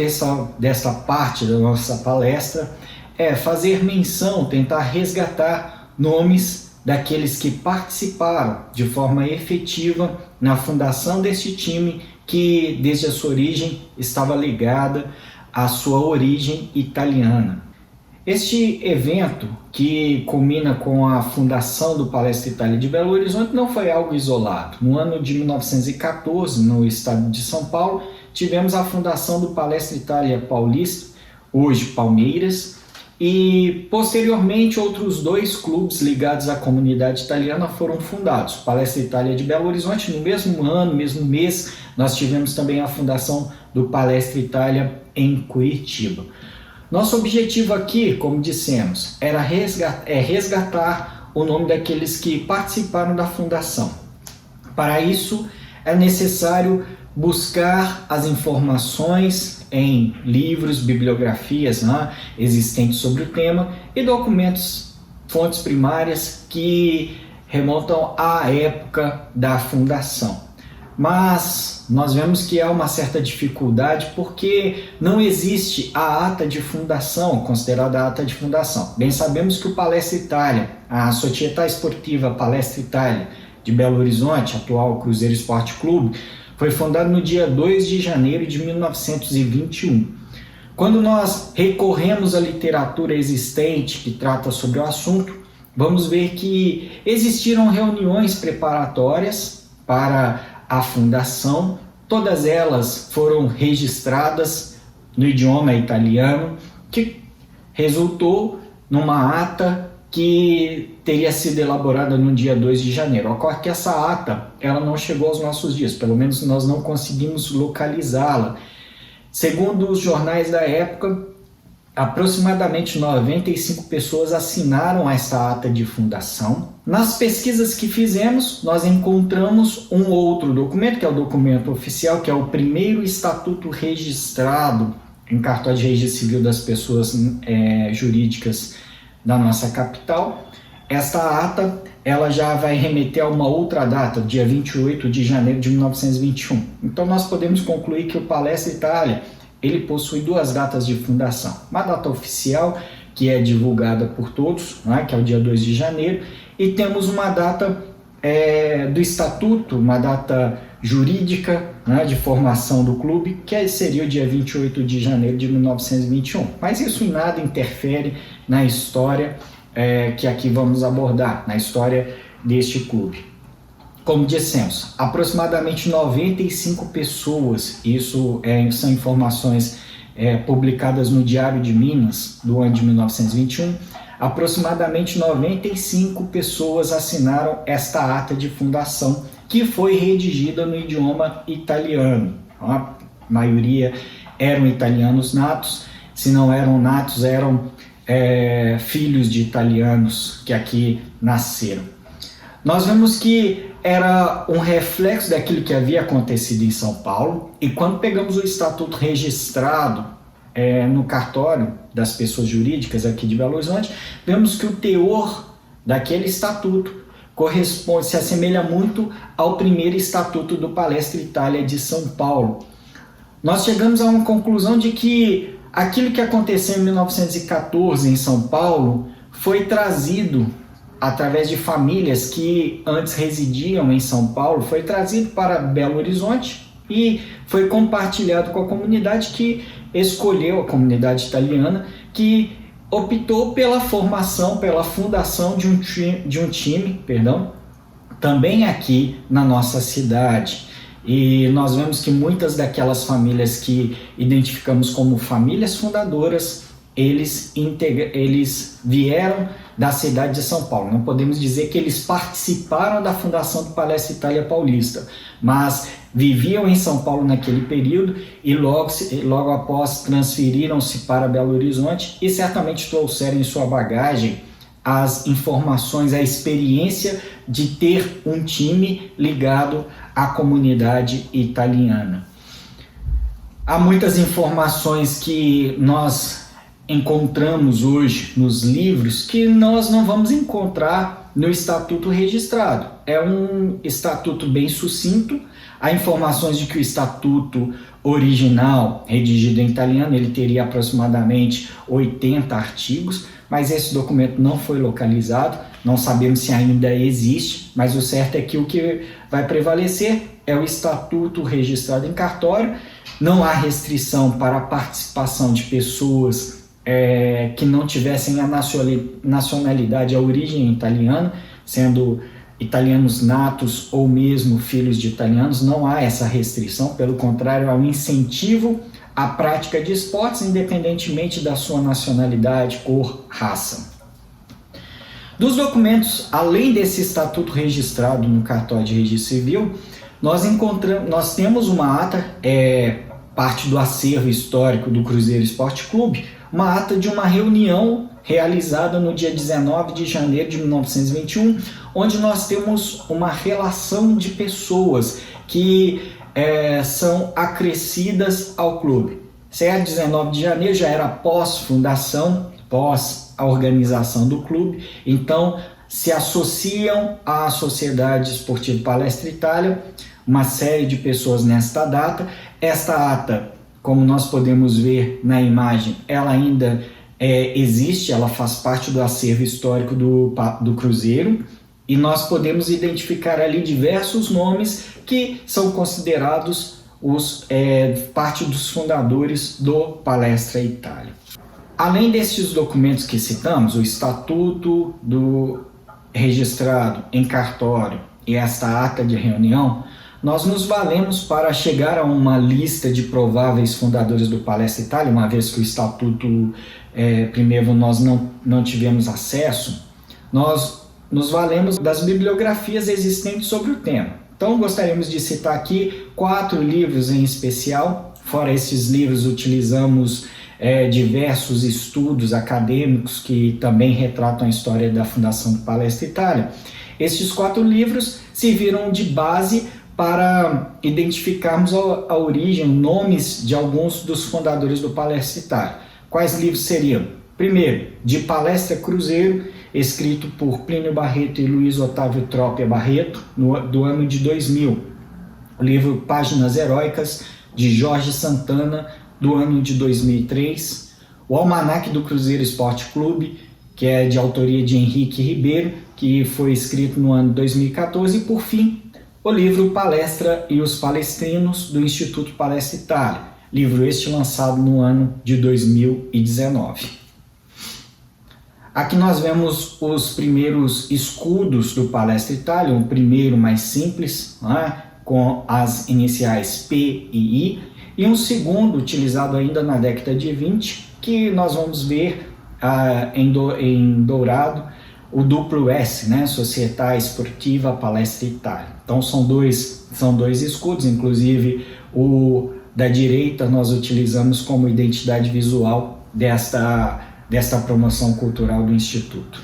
S3: dessa parte da nossa palestra é fazer menção, tentar resgatar nomes daqueles que participaram de forma efetiva na fundação deste time que, desde a sua origem, estava ligada à sua origem italiana. Este evento, que culmina com a fundação do Palestra Itália de Belo Horizonte, não foi algo isolado. No ano de 1914, no estado de São Paulo, tivemos a fundação do Palestra Itália Paulista, hoje Palmeiras, e posteriormente outros 2 clubes ligados à comunidade italiana foram fundados. Palestra Itália de Belo Horizonte, no mesmo ano, mesmo mês, nós tivemos também a fundação do Palestra Itália em Curitiba. Nosso objetivo aqui, como dissemos, era resgatar o nome daqueles que participaram da fundação. Para isso, é necessário buscar as informações em livros, bibliografias existentes sobre o tema e documentos, fontes primárias que remontam à época da fundação. Mas nós vemos que há uma certa dificuldade porque não existe a ata de fundação, considerada a ata de fundação. Bem sabemos que o Palestra Itália, a Società Sportiva Palestra Itália de Belo Horizonte, atual Cruzeiro Esporte Clube, foi fundado no dia 2 de janeiro de 1921. Quando nós recorremos à literatura existente que trata sobre o assunto, vamos ver que existiram reuniões preparatórias para a fundação, todas elas foram registradas no idioma italiano, que resultou numa ata que teria sido elaborada no dia 2 de janeiro. Ocorre que essa ata ela não chegou aos nossos dias, pelo menos nós não conseguimos localizá-la. Segundo os jornais da época, aproximadamente 95 pessoas assinaram essa ata de fundação. Nas pesquisas que fizemos, nós encontramos um outro documento, que é o documento oficial, que é o primeiro estatuto registrado em cartório de registro civil das pessoas jurídicas da nossa capital. Esta ata ela já vai remeter a uma outra data, dia 28 de janeiro de 1921. Então nós podemos concluir que o Palestra Itália ele possui 2 datas de fundação. Uma data oficial, que é divulgada por todos, que é o dia 2 de janeiro, e temos uma data do estatuto, uma data jurídica de formação do clube, que seria o dia 28 de janeiro de 1921. Mas isso em nada interfere na história que aqui vamos abordar, na história deste clube. Como dissemos, aproximadamente 95 pessoas, isso são informações publicadas no Diário de Minas, do ano de 1921, aproximadamente 95 pessoas assinaram esta ata de fundação, que foi redigida no idioma italiano. A maioria eram italianos natos, se não eram natos, eram filhos de italianos que aqui nasceram. Nós vemos que era um reflexo daquilo que havia acontecido em São Paulo, e quando pegamos o estatuto registrado no cartório das pessoas jurídicas aqui de Belo Horizonte, vemos que o teor daquele estatuto se assemelha muito ao primeiro estatuto do Palestra Itália de São Paulo. Nós chegamos a uma conclusão de que aquilo que aconteceu em 1914 em São Paulo foi trazido através de famílias que antes residiam em São Paulo, foi trazido para Belo Horizonte e foi compartilhado com a comunidade que escolheu, a comunidade italiana, que optou pela formação, pela fundação de um time, também aqui na nossa cidade. E nós vemos que muitas daquelas famílias que identificamos como famílias fundadoras, eles vieram da cidade de São Paulo. Não podemos dizer que eles participaram da fundação do Palestra Itália Paulista, mas viviam em São Paulo naquele período e logo após transferiram-se para Belo Horizonte e certamente trouxeram em sua bagagem as informações, a experiência de ter um time ligado à comunidade italiana. Há muitas informações que nós encontramos hoje nos livros que nós não vamos encontrar no estatuto registrado. É um estatuto bem sucinto. Há informações de que o estatuto original, redigido em italiano, ele teria aproximadamente 80 artigos, mas esse documento não foi localizado, não sabemos se ainda existe, mas o certo é que o que vai prevalecer é o estatuto registrado em cartório. Não há restrição para a participação de pessoas que não tivessem a nacionalidade, a origem italiana, sendo italianos natos ou mesmo filhos de italianos. Não há essa restrição, pelo contrário, há um incentivo à prática de esportes, independentemente da sua nacionalidade, cor, raça. Dos documentos, além desse estatuto registrado no cartório de registro civil, nós temos uma ata, parte do acervo histórico do Cruzeiro Esporte Clube, uma ata de uma reunião realizada no dia 19 de janeiro de 1921, onde nós temos uma relação de pessoas que são acrescidas ao clube. Certo? 19 de janeiro já era pós-fundação, pós a organização do clube, então se associam à Sociedade Esportiva Palestra Itália uma série de pessoas nesta data. Esta ata, como nós podemos ver na imagem, ela ainda existe, ela faz parte do acervo histórico do Cruzeiro, e nós podemos identificar ali diversos nomes que são considerados parte dos fundadores do Palestra Itália. Além desses documentos que citamos, o estatuto registrado em cartório e esta ata de reunião, nós nos valemos para chegar a uma lista de prováveis fundadores do Palestra Itália, uma vez que o estatuto, primeiro, nós não tivemos acesso. Nós nos valemos das bibliografias existentes sobre o tema. Então, gostaríamos de citar aqui 4 livros em especial. Fora esses livros, utilizamos diversos estudos acadêmicos que também retratam a história da fundação do Palestra Itália. Estes 4 livros serviram de base para identificarmos a origem, nomes de alguns dos fundadores do Palestra Itália. Quais livros seriam? Primeiro, De Palestra Cruzeiro, escrito por Plínio Barreto e Luiz Otávio Trópia Barreto, do ano de 2000. O livro Páginas Heróicas, de Jorge Santana, do ano de 2003. O Almanaque do Cruzeiro Esporte Clube, que é de autoria de Henrique Ribeiro, que foi escrito no ano de 2014. E, por fim, o livro Palestra e os Palestrinos, do Instituto Palestra Itália, livro este lançado no ano de 2019. Aqui nós vemos os primeiros escudos do Palestra Itália, o primeiro mais simples, né, com as iniciais P e I, e um segundo utilizado ainda na década de 20, que nós vamos ver em dourado, o duplo S, né? Società Sportiva Palestra Itália. Então são dois escudos, inclusive o da direita nós utilizamos como identidade visual desta promoção cultural do Instituto.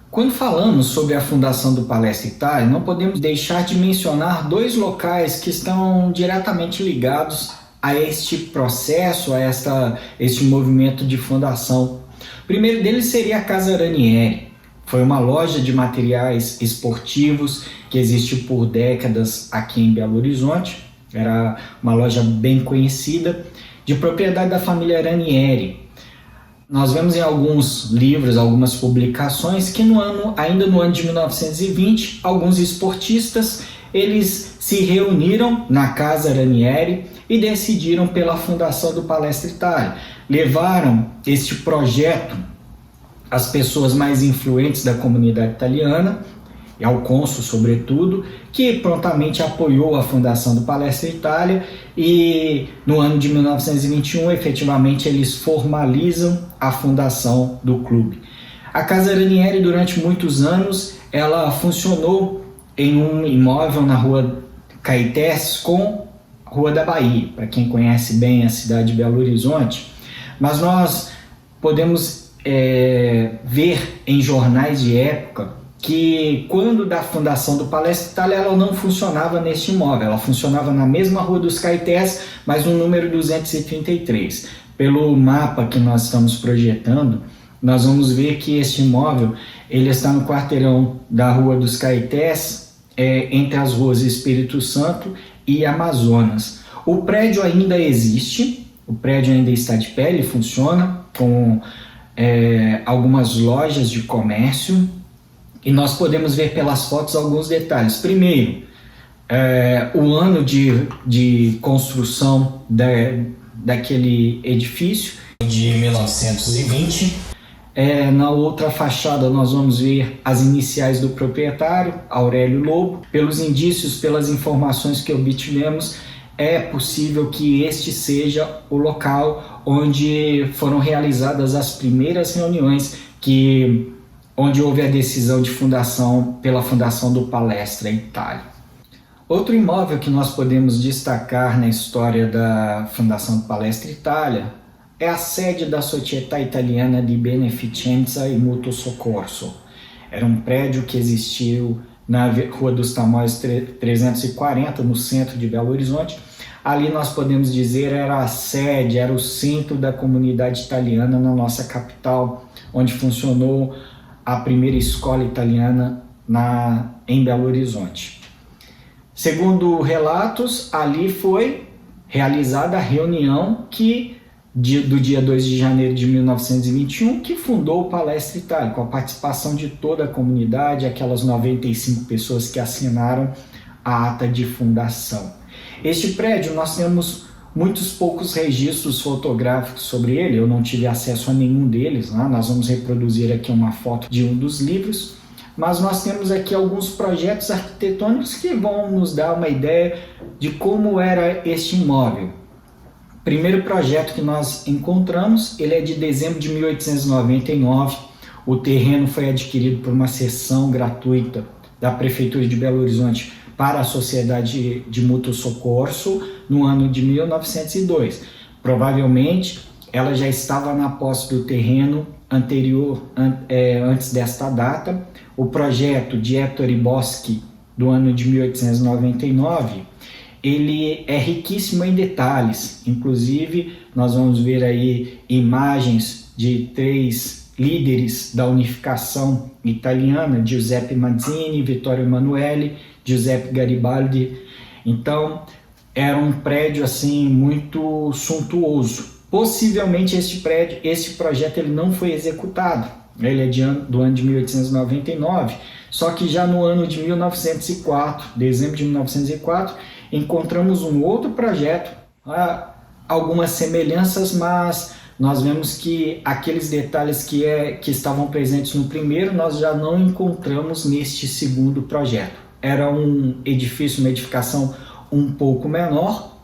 S3: Quando falamos sobre a fundação do Palestra Itália, não podemos deixar de mencionar 2 locais que estão diretamente ligados a este processo, a este movimento de fundação. O primeiro deles seria a Casa Ranieri. Foi uma loja de materiais esportivos que existiu por décadas aqui em Belo Horizonte. Era uma loja bem conhecida, de propriedade da família Ranieri. Nós vemos em alguns livros, algumas publicações, que ainda no ano de 1920, alguns esportistas eles se reuniram na Casa Ranieri e decidiram pela fundação do Palestra Itália. Levaram este projeto às pessoas mais influentes da comunidade italiana, e ao cônsul sobretudo, que prontamente apoiou a fundação do Palestra Itália, e no ano de 1921 efetivamente eles formalizam a fundação do clube. A Casa Ranieri durante muitos anos ela funcionou em um imóvel na rua Caetés com Rua da Bahia, para quem conhece bem a cidade de Belo Horizonte, mas nós podemos ver em jornais de época que quando da fundação do Palestra Itália ela não funcionava neste imóvel, ela funcionava na mesma Rua dos Caetés, mas no número 233. Pelo mapa que nós estamos projetando, nós vamos ver que este imóvel ele está no quarteirão da Rua dos Caetés, entre as ruas Espírito Santo e Amazonas. O prédio ainda existe, o prédio ainda está de pé, ele funciona com algumas lojas de comércio, e nós podemos ver pelas fotos alguns detalhes. Primeiro, o ano de construção daquele edifício, de 1920. Na outra fachada nós vamos ver as iniciais do proprietário, Aurélio Lobo. Pelos indícios, pelas informações que obtivemos, é possível que este seja o local onde foram realizadas as primeiras reuniões onde houve a decisão de fundação pela fundação do Palestra Itália. Outro imóvel que nós podemos destacar na história da fundação do Palestra Itália é a sede da Società Italiana di Beneficenza e Mutuo Soccorso. Era um prédio que existiu na Rua dos Tamoios 340, no centro de Belo Horizonte. Ali nós podemos dizer era a sede, era o centro da comunidade italiana na nossa capital, onde funcionou a primeira escola italiana em Belo Horizonte. Segundo relatos, ali foi realizada a reunião do dia 2 de janeiro de 1921, que fundou o Palestra Itália, com a participação de toda a comunidade, aquelas 95 pessoas que assinaram a ata de fundação. Este prédio, nós temos muitos poucos registros fotográficos sobre ele, eu não tive acesso a nenhum deles, né? Nós vamos reproduzir aqui uma foto de um dos livros, mas nós temos aqui alguns projetos arquitetônicos que vão nos dar uma ideia de como era este imóvel. O primeiro projeto que nós encontramos, ele é de dezembro de 1899, o terreno foi adquirido por uma cessão gratuita da Prefeitura de Belo Horizonte para a Sociedade de Mutuo Soccorso no ano de 1902. Provavelmente ela já estava na posse do terreno antes desta data. O projeto de Ettore Boschi do ano de 1899, ele é riquíssimo em detalhes. Inclusive nós vamos ver aí imagens de 3 líderes da unificação italiana, Giuseppe Mazzini, Vittorio Emanuele, Giuseppe Garibaldi. Então era um prédio assim muito suntuoso. Possivelmente este projeto ele não foi executado. Ele é do ano de 1899, só que já no ano de 1904, dezembro de 1904, encontramos um outro projeto, algumas semelhanças, mas nós vemos que aqueles detalhes que estavam presentes no primeiro, nós já não encontramos neste segundo projeto. Era um edifício, uma edificação um pouco menor,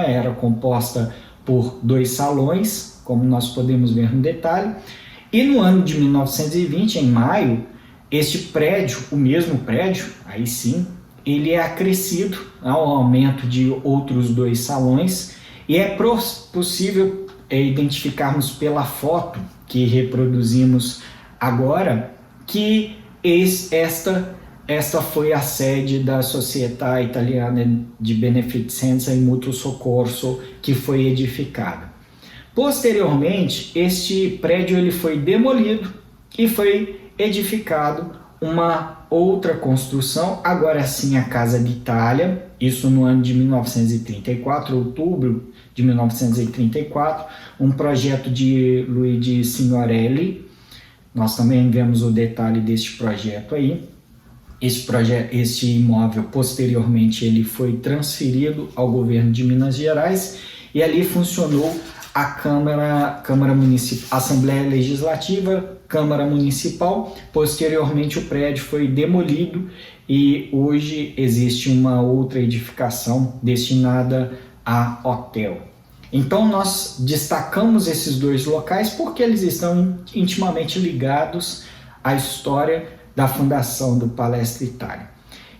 S3: era composta por 2 salões, como nós podemos ver no detalhe. E no ano de 1920, em maio, este prédio, o mesmo prédio, aí sim, ele é acrescido ao aumento de outros 2 salões, e é possível identificarmos pela foto que reproduzimos agora que esta foi a sede da Società Italiana di Beneficenza e Mutuo Soccorso que foi edificada. Posteriormente, este prédio ele foi demolido e foi edificado uma outra construção, agora sim a Casa d'Italia, isso no ano de 1934, outubro de 1934, um projeto de Luigi Signorelli. Nós também vemos o detalhe deste projeto aí. Este imóvel, posteriormente, ele foi transferido ao governo de Minas Gerais e ali funcionou a Câmara Municipal, Assembleia Legislativa, Câmara Municipal. Posteriormente, o prédio foi demolido e hoje existe uma outra edificação destinada a hotel. Então, nós destacamos esses 2 locais porque eles estão intimamente ligados à história da fundação do Palestra Itália.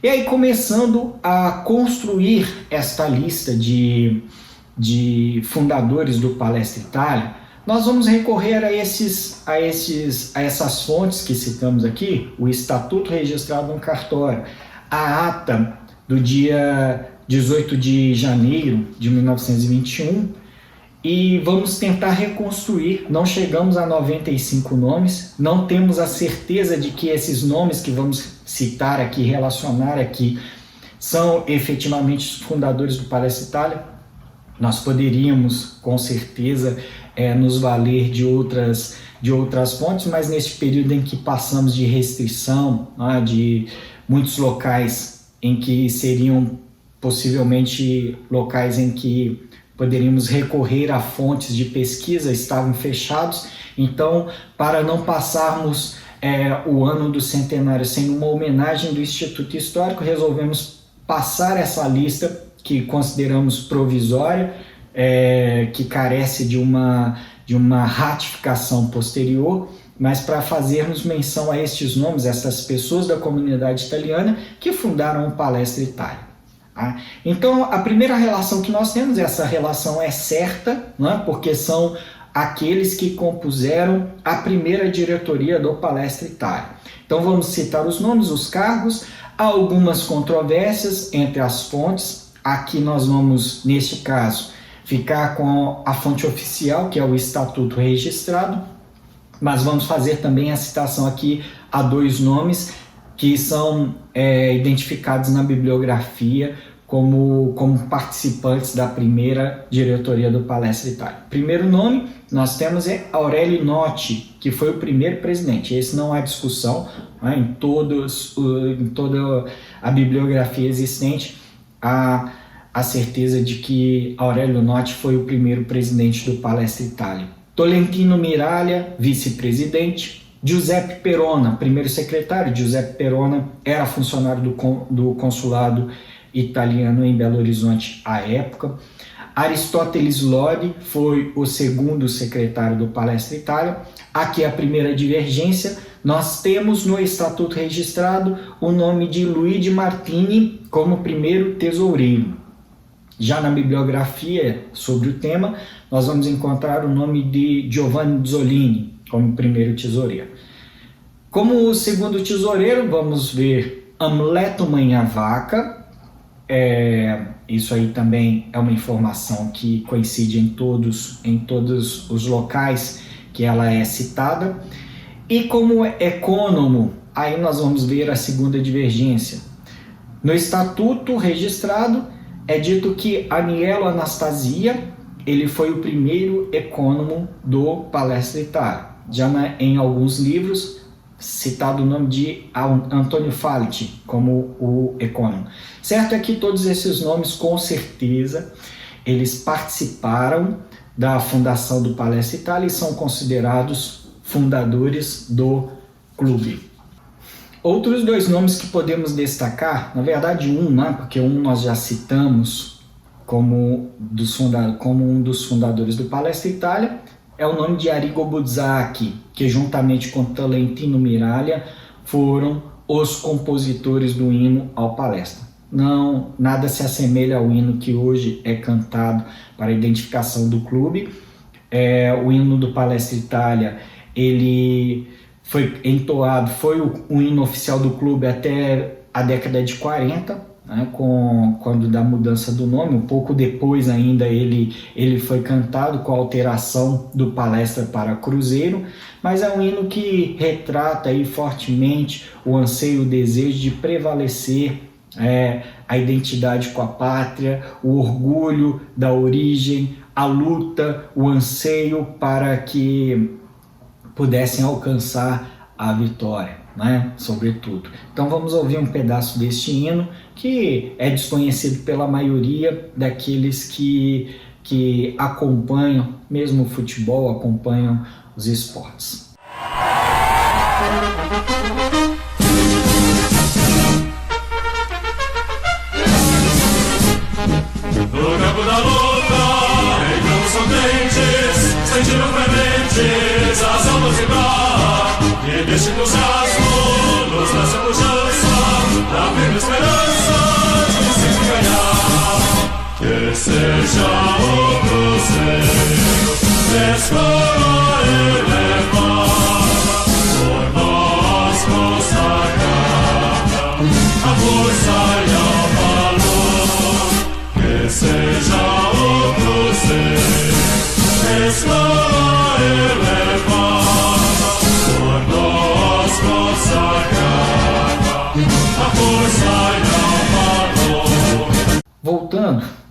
S3: E aí, começando a construir esta lista de fundadores do Palestra Itália, nós vamos recorrer a essas fontes que citamos aqui, o estatuto registrado no cartório, a ata do dia 18 de janeiro de 1921, e vamos tentar reconstruir. Não chegamos a 95 nomes, não temos a certeza de que esses nomes que vamos citar aqui, relacionar aqui, são efetivamente os fundadores do Palestra Itália. Nós poderíamos, com certeza, nos valer de outras fontes, mas neste período em que passamos de restrição, de muitos locais em que seriam possivelmente locais em que poderíamos recorrer a fontes de pesquisa, estavam fechados. Então, para não passarmos o ano do centenário sem uma homenagem do Instituto Histórico, resolvemos passar essa lista que consideramos provisória, que carece de uma ratificação posterior, mas para fazermos menção a estes nomes, essas pessoas da comunidade italiana que fundaram o Palestra Itália. Então, a primeira relação que nós temos, essa relação é certa, porque são aqueles que compuseram a primeira diretoria do Palestra Itália. Então, vamos citar os nomes, os cargos, há algumas controvérsias entre as fontes. Aqui nós vamos, neste caso, ficar com a fonte oficial, que é o estatuto registrado, mas vamos fazer também a citação aqui a 2 nomes que são identificados na bibliografia como participantes da primeira diretoria do Palestra Itália. Primeiro nome nós temos é Aurélio Notti, que foi o primeiro presidente. Esse não há discussão, em toda a bibliografia existente, há a certeza de que Aurélio Notti foi o primeiro presidente do Palestra Itália. Tolentino Miraglia, vice-presidente. Giuseppe Perona, primeiro secretário. Giuseppe Perona era funcionário do consulado italiano em Belo Horizonte à época. Aristóteles Lodi foi o segundo secretário do Palestra Itália. Aqui a primeira divergência, nós temos no estatuto registrado o nome de Luigi Martini como primeiro tesoureiro. Já na bibliografia sobre o tema, nós vamos encontrar o nome de Giovanni Zolini como primeiro tesoureiro. Como segundo tesoureiro, vamos ver Amleto Manhavaca. Isso aí também é uma informação que coincide em todos os locais que ela é citada. E como ecônomo, aí nós vamos ver a segunda divergência. No estatuto registrado, é dito que Aniello Anastasia, ele foi o primeiro ecônomo do Palestra Itália. Já em alguns livros, citado o nome de Antônio Faliti como o ecônomo. Certo é que todos esses nomes, com certeza, eles participaram da fundação do Palestra Itália e são considerados fundadores do clube. Outros 2 nomes que podemos destacar, na verdade porque um nós já citamos como um dos fundadores do Palestra Itália, é o nome de Arrigo Bozzacchi, que juntamente com Tolentino Miraglia foram os compositores do hino ao Palestra. Nada se assemelha ao hino que hoje é cantado para a identificação do clube. O hino do Palestra Itália, ele foi entoado, foi o hino oficial do clube até a década de 40, quando da mudança do nome. Um pouco depois ainda ele foi cantado com a alteração do Palestra para Cruzeiro, mas é um hino que retrata aí fortemente o anseio, o desejo de prevalecer a identidade com a pátria, o orgulho da origem, a luta, o anseio para que pudessem alcançar a vitória, sobretudo. Então vamos ouvir um pedaço deste hino que é desconhecido pela maioria daqueles que acompanham mesmo o futebol, acompanham os esportes.
S4: No campo da luta, entramos contentes, sentindo prementes as almas vibrar, e deste entusiasmo nos nasce a pujança da firme esperança de sempre ganhar. Que seja o Cruzeiro,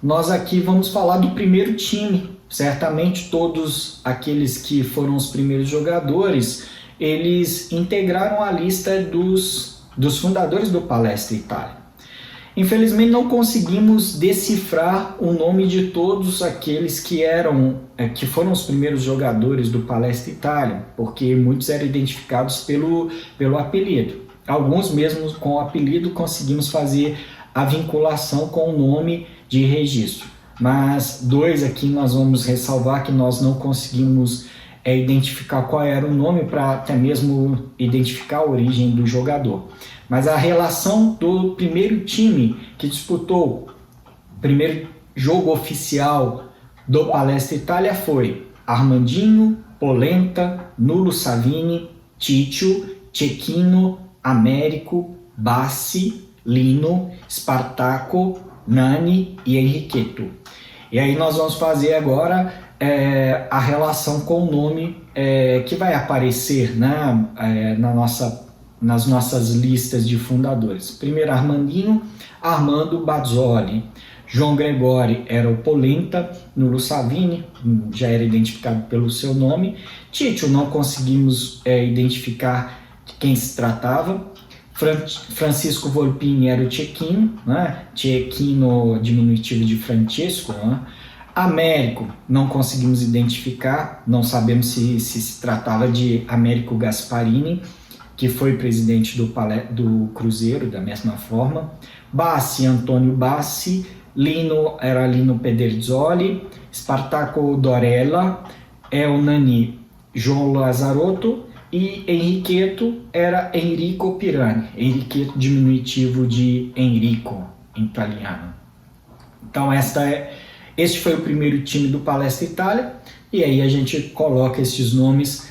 S3: nós aqui vamos falar do primeiro time. Certamente todos aqueles que foram os primeiros jogadores, eles integraram a lista dos fundadores do Palestra Itália. Infelizmente não conseguimos decifrar o nome de todos aqueles que foram os primeiros jogadores do Palestra Itália, porque muitos eram identificados pelo apelido. Alguns mesmo com o apelido conseguimos fazer a vinculação com o nome de registro. Mas 2 aqui nós vamos ressalvar que nós não conseguimos identificar qual era o nome para até mesmo identificar a origem do jogador. Mas a relação do primeiro time que disputou o primeiro jogo oficial do Palestra Itália foi Armandinho, Polenta, Nulo Savini, Ciccio, Cecchino, Américo, Bassi, Lino, Spartaco, Nani e Henriqueto. E aí nós vamos fazer agora a relação com o nome que vai aparecer, né, nas nossas listas de fundadores. Primeiro Armandinho, Armando Bazzoli. João Gregori era o Polenta, Nulo Savini, já era identificado pelo seu nome. Ciccio não conseguimos identificar de quem se tratava. Francisco Volpini era o Cecchino, né? Cecchino diminutivo de Francesco, né? Américo não conseguimos identificar, não sabemos se tratava de Américo Gasparini, que foi presidente do Cruzeiro, da mesma forma. Bassi, Antônio Bassi. Lino era Lino Pederzoli. Spartaco Dorella. El Nani, João Lazarotto. E Henriqueto era Enrico Pirani. Henriqueto diminutivo de Enrico, em italiano. Então este foi o primeiro time do Palestra Itália. E aí a gente coloca esses nomes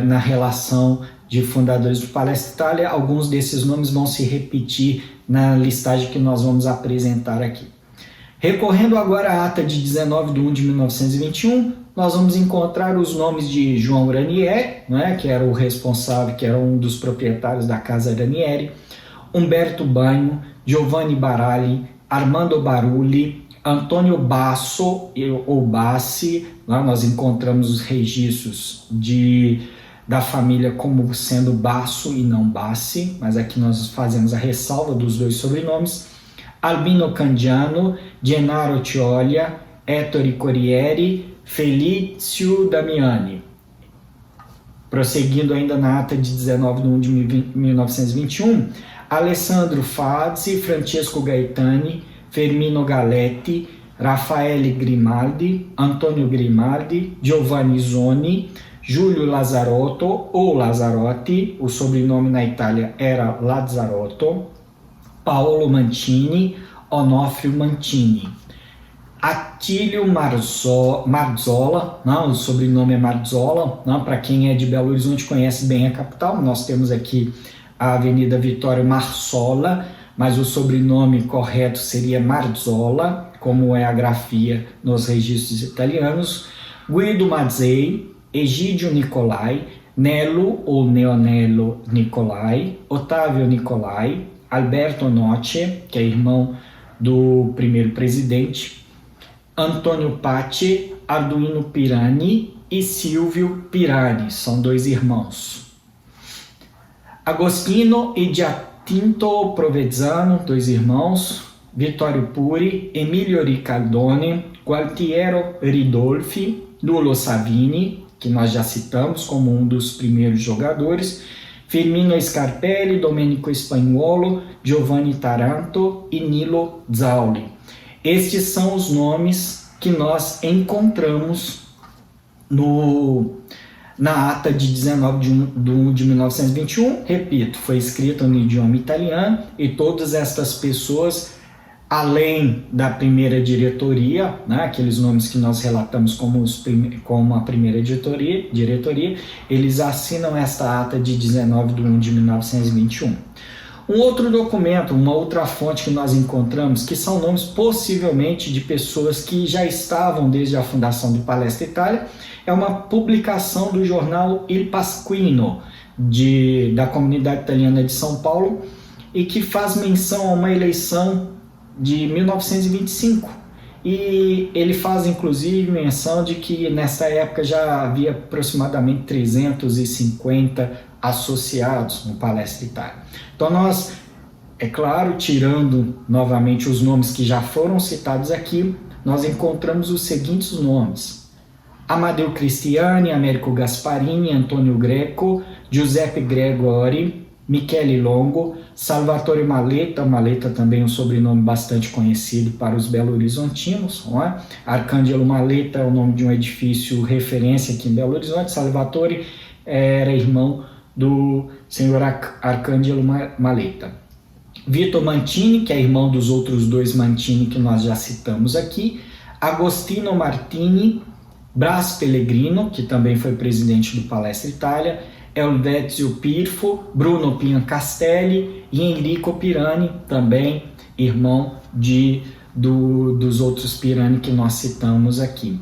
S3: na relação de fundadores do Palestra Itália. Alguns desses nomes vão se repetir na listagem que nós vamos apresentar aqui. Recorrendo agora à ata de 19 de 1 de 1921, nós vamos encontrar os nomes de João Ranieri, né, que era o responsável, que era um dos proprietários da Casa Ranieri, Umberto Bagno, Giovanni Baralli, Armando Barulli, Antônio Basso ou Bassi. Lá nós encontramos os registros da família como sendo Basso e não Bassi, mas aqui nós fazemos a ressalva dos 2 sobrenomes. Albino Candiano, Gennaro Cioglia, Ettore Corrieri, Felício Damiani. Prosseguindo ainda na ata de 19 de 1 de 1921, Alessandro Fazzi, Francesco Gaetani, Fermino Galetti, Raffaele Grimaldi, Antonio Grimaldi, Giovanni Zoni, Giulio Lazarotto ou Lazzarotti, o sobrenome na Itália era Lazzarotto, Paolo Mantini, Onofrio Mantini. Attilio Marzola, não, o sobrenome é Marzola, para quem é de Belo Horizonte conhece bem a capital. Nós temos aqui a Avenida Vittorio Marzola, mas o sobrenome correto seria Marzola, como é a grafia nos registros italianos. Guido Mazzei, Egidio Nicolai, Nello ou Neonello Nicolai, Ottavio Nicolai, Alberto Noce, que é irmão do primeiro presidente, Antônio Pace, Arduino Pirani e Silvio Pirani, são 2 irmãos. Agostino e Giacinto Provezzano, 2 irmãos, Vittorio Puri, Emilio Riccardone, Gualtiero Ridolfi, Nulo Savini, que nós já citamos como um dos primeiros jogadores, Firmino Scarpelli, Domenico Spagnuolo, Giovanni Taranto e Nilo Zauli. Estes são os nomes que nós encontramos na ata de 19 de 1921. Repito, foi escrita no idioma italiano e todas estas pessoas, além da primeira diretoria, né, aqueles nomes que nós relatamos como a primeira diretoria, eles assinam esta ata de 19 de 1 de 1921. Um outro documento, uma outra fonte que nós encontramos, que são nomes possivelmente de pessoas que já estavam desde a fundação do Palestra Itália, é uma publicação do jornal Il Pasquino, da comunidade italiana de São Paulo, e que faz menção a uma eleição de 1925, e ele faz inclusive menção de que nessa época já havia aproximadamente 350 associados no Palestra Itália. Então nós, é claro, tirando novamente os nomes que já foram citados aqui, nós encontramos os seguintes nomes: Amadeu Cristiani, Américo Gasparini, Antônio Greco, Giuseppe Gregori, Michele Longo, Salvatore Maleta. Maleta também é um sobrenome bastante conhecido para os belo-horizontinos, não é? Arcângelo Maleta é o nome de um edifício referência aqui em Belo Horizonte. Salvatore era irmão do senhor Arcângelo Maleta. Vitor Mantini, que é irmão dos outros dois Mantini que nós já citamos aqui. Agostino Martini, Brás Pellegrino, que também foi presidente do Palestra Itália, Elvezio Pirfo, Bruno Piancastelli e Enrico Pirani, também irmão dos outros Pirani que nós citamos aqui.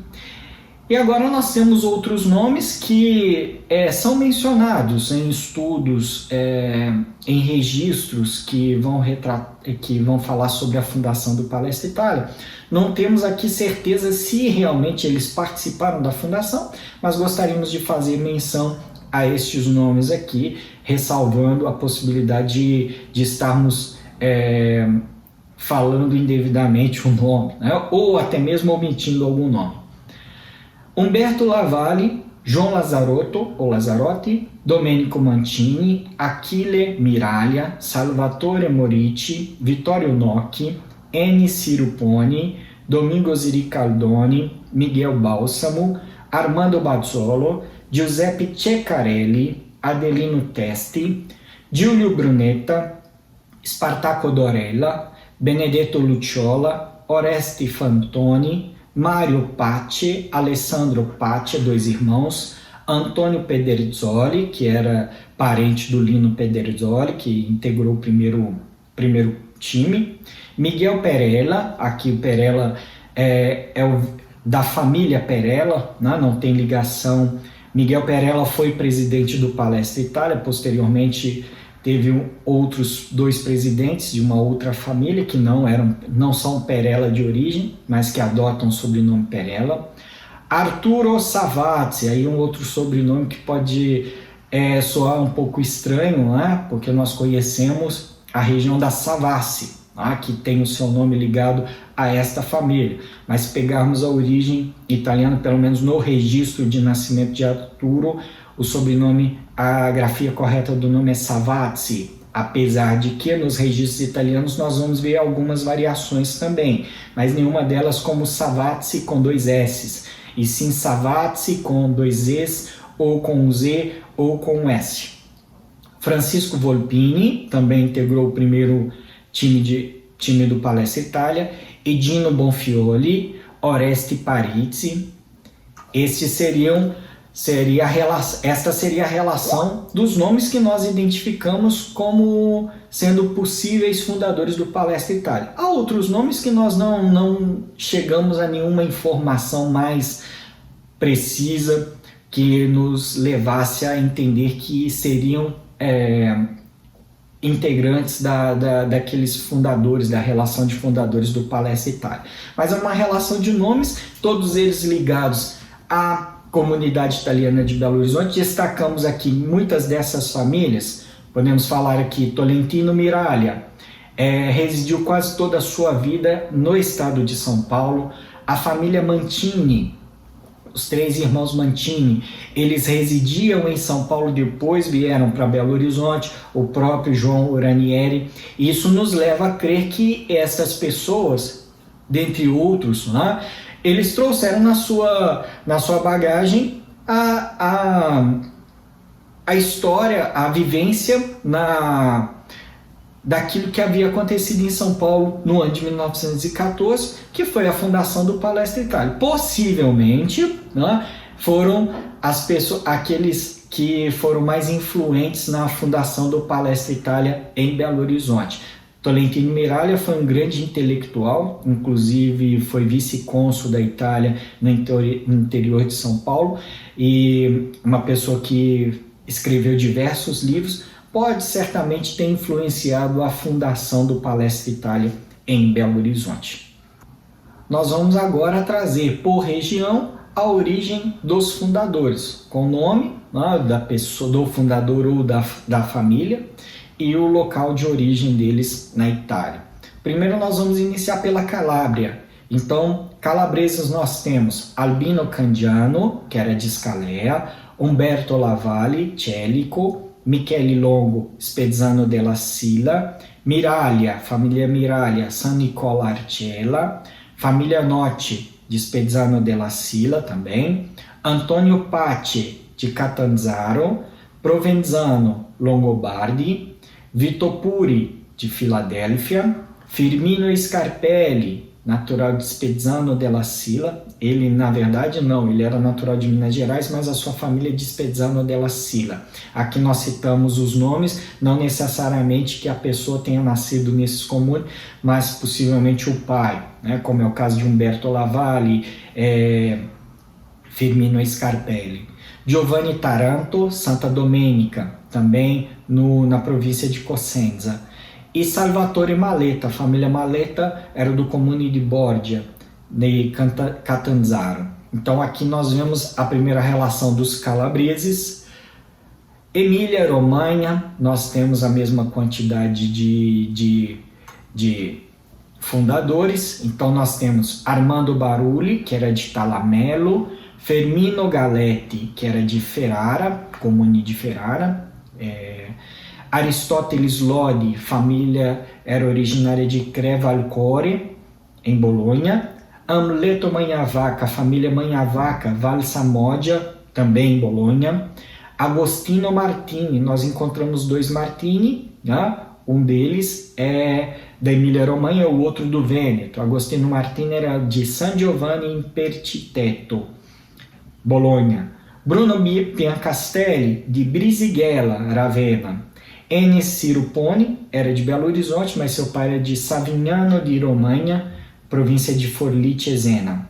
S3: E agora nós temos outros nomes que são mencionados em estudos, em registros que vão falar sobre a fundação do Palestra Itália. Não temos aqui certeza se realmente eles participaram da fundação, mas gostaríamos de fazer menção a estes nomes aqui, ressalvando a possibilidade de estarmos falando indevidamente o nome, né? Ou até mesmo omitindo algum nome. Umberto Lavalle, João Lazzarotto ou Lazzarotti, Domenico Mantini, Achille Miraglia, Salvatore Morici, Vittorio Nocchi, Eni Siruponi, Domingos Ricaldoni, Miguel Balsamo, Armando Bazzolo, Giuseppe Ceccarelli, Adelino Testi, Giulio Brunetta, Spartaco Dorella, Benedetto Lucciola, Oreste Fantoni, Mário Pace, Alessandro Pace, dois irmãos, Antônio Pederzoli, que era parente do Lino Pederzoli, que integrou o primeiro time, Miguel Perella, aqui o Perella é da família Perella, né? Não tem ligação. Miguel Perella foi presidente do Palestra Itália, posteriormente teve outros dois presidentes de uma outra família que não são Perella de origem, mas que adotam o sobrenome Perella. Arturo Savazzi, aí um outro sobrenome que pode soar um pouco estranho, né? Porque nós conhecemos a região da Savassi, né? Que tem o seu nome ligado a esta família. Mas se pegarmos a origem italiana, pelo menos no registro de nascimento de Arturo, o sobrenome, a grafia correta do nome é Savazzi, apesar de que nos registros italianos nós vamos ver algumas variações também, mas nenhuma delas como Savazzi com dois S's, e sim Savazzi com dois E's, ou com um Z, ou com um S. Francisco Volpini também integrou o primeiro time do Palestra Itália, Edino Bonfioli, Oreste Parizzi. Esta seria a relação dos nomes que nós identificamos como sendo possíveis fundadores do Palestra Itália. Há outros nomes que nós não chegamos a nenhuma informação mais precisa que nos levasse a entender que seriam integrantes daqueles fundadores, da relação de fundadores do Palestra Itália. Mas é uma relação de nomes, todos eles ligados à comunidade italiana de Belo Horizonte. Destacamos aqui muitas dessas famílias. Podemos falar aqui Tolentino Miraglia, residiu quase toda a sua vida no estado de São Paulo. A família Mantini, os três irmãos Mantini, eles residiam em São Paulo, depois vieram para Belo Horizonte, o próprio João Ranieri. Isso nos leva a crer que essas pessoas, dentre outros, né, eles trouxeram na sua bagagem a história, a vivência daquilo que havia acontecido em São Paulo no ano de 1914, que foi a fundação do Palestra Itália. Possivelmente, né, foram aqueles que foram mais influentes na fundação do Palestra Itália em Belo Horizonte. Tolentino Miraglia foi um grande intelectual, inclusive foi vice-cônsul da Itália no interior de São Paulo, e uma pessoa que escreveu diversos livros, pode certamente ter influenciado a fundação do Palestra Itália em Belo Horizonte. nós vamos agora trazer por região a origem dos fundadores, com o nome, né, da pessoa, do fundador ou da família, e o local de origem deles na Itália. Primeiro nós vamos iniciar pela Calábria. Então, calabreses nós temos Albino Candiano, que era de Scalea, Umberto Lavalle, Celico, Michele Longo, Spezzano della Sila, Miraglia, família Miraglia, San Nicola Arcella, família Notti, de Spezzano della Sila também, Antonio Pace, de Catanzaro, Provenzano, Longobardi, Vito Puri, de Filadélfia, Firmino Scarpelli, natural de Spezzano della Sila. Ele, na verdade, não, ele era natural de Minas Gerais, mas a sua família é de Spezzano della Sila. Aqui nós citamos os nomes, não necessariamente que a pessoa tenha nascido nesses comunes, mas possivelmente o pai, né, como é o caso de Umberto Lavalle, Firmino Scarpelli. Giovanni Taranto, Santa Domenica, também na província de Cosenza. E Salvatore Maleta, a família Maleta era do comune de Borgia, de Catanzaro. Então aqui nós vemos a primeira relação dos calabreses. Emília-Romanha, nós temos a mesma quantidade de fundadores. Então nós temos Armando Barulli, que era de Talamelo, Fermino Galetti, que era de Ferrara, comune de Ferrara, Aristóteles Lodi, família era originária de Crevalcore, em Bolonha, Amleto Manhavaca, família Manhavaca, Val Samoggia, também em Bolonha, Agostino Martini, nós encontramos dois Martini, né? Um deles é da Emília-Romanha, o outro do Vêneto. Agostino Martini era de San Giovanni in Pertiteto, Bolonha. Bruno Piancastelli, de Brisighella, Ravenna. Enes Sirupone, era de Belo Horizonte, mas seu pai era de Savignano di Romagna, província de Forlì-Cesena.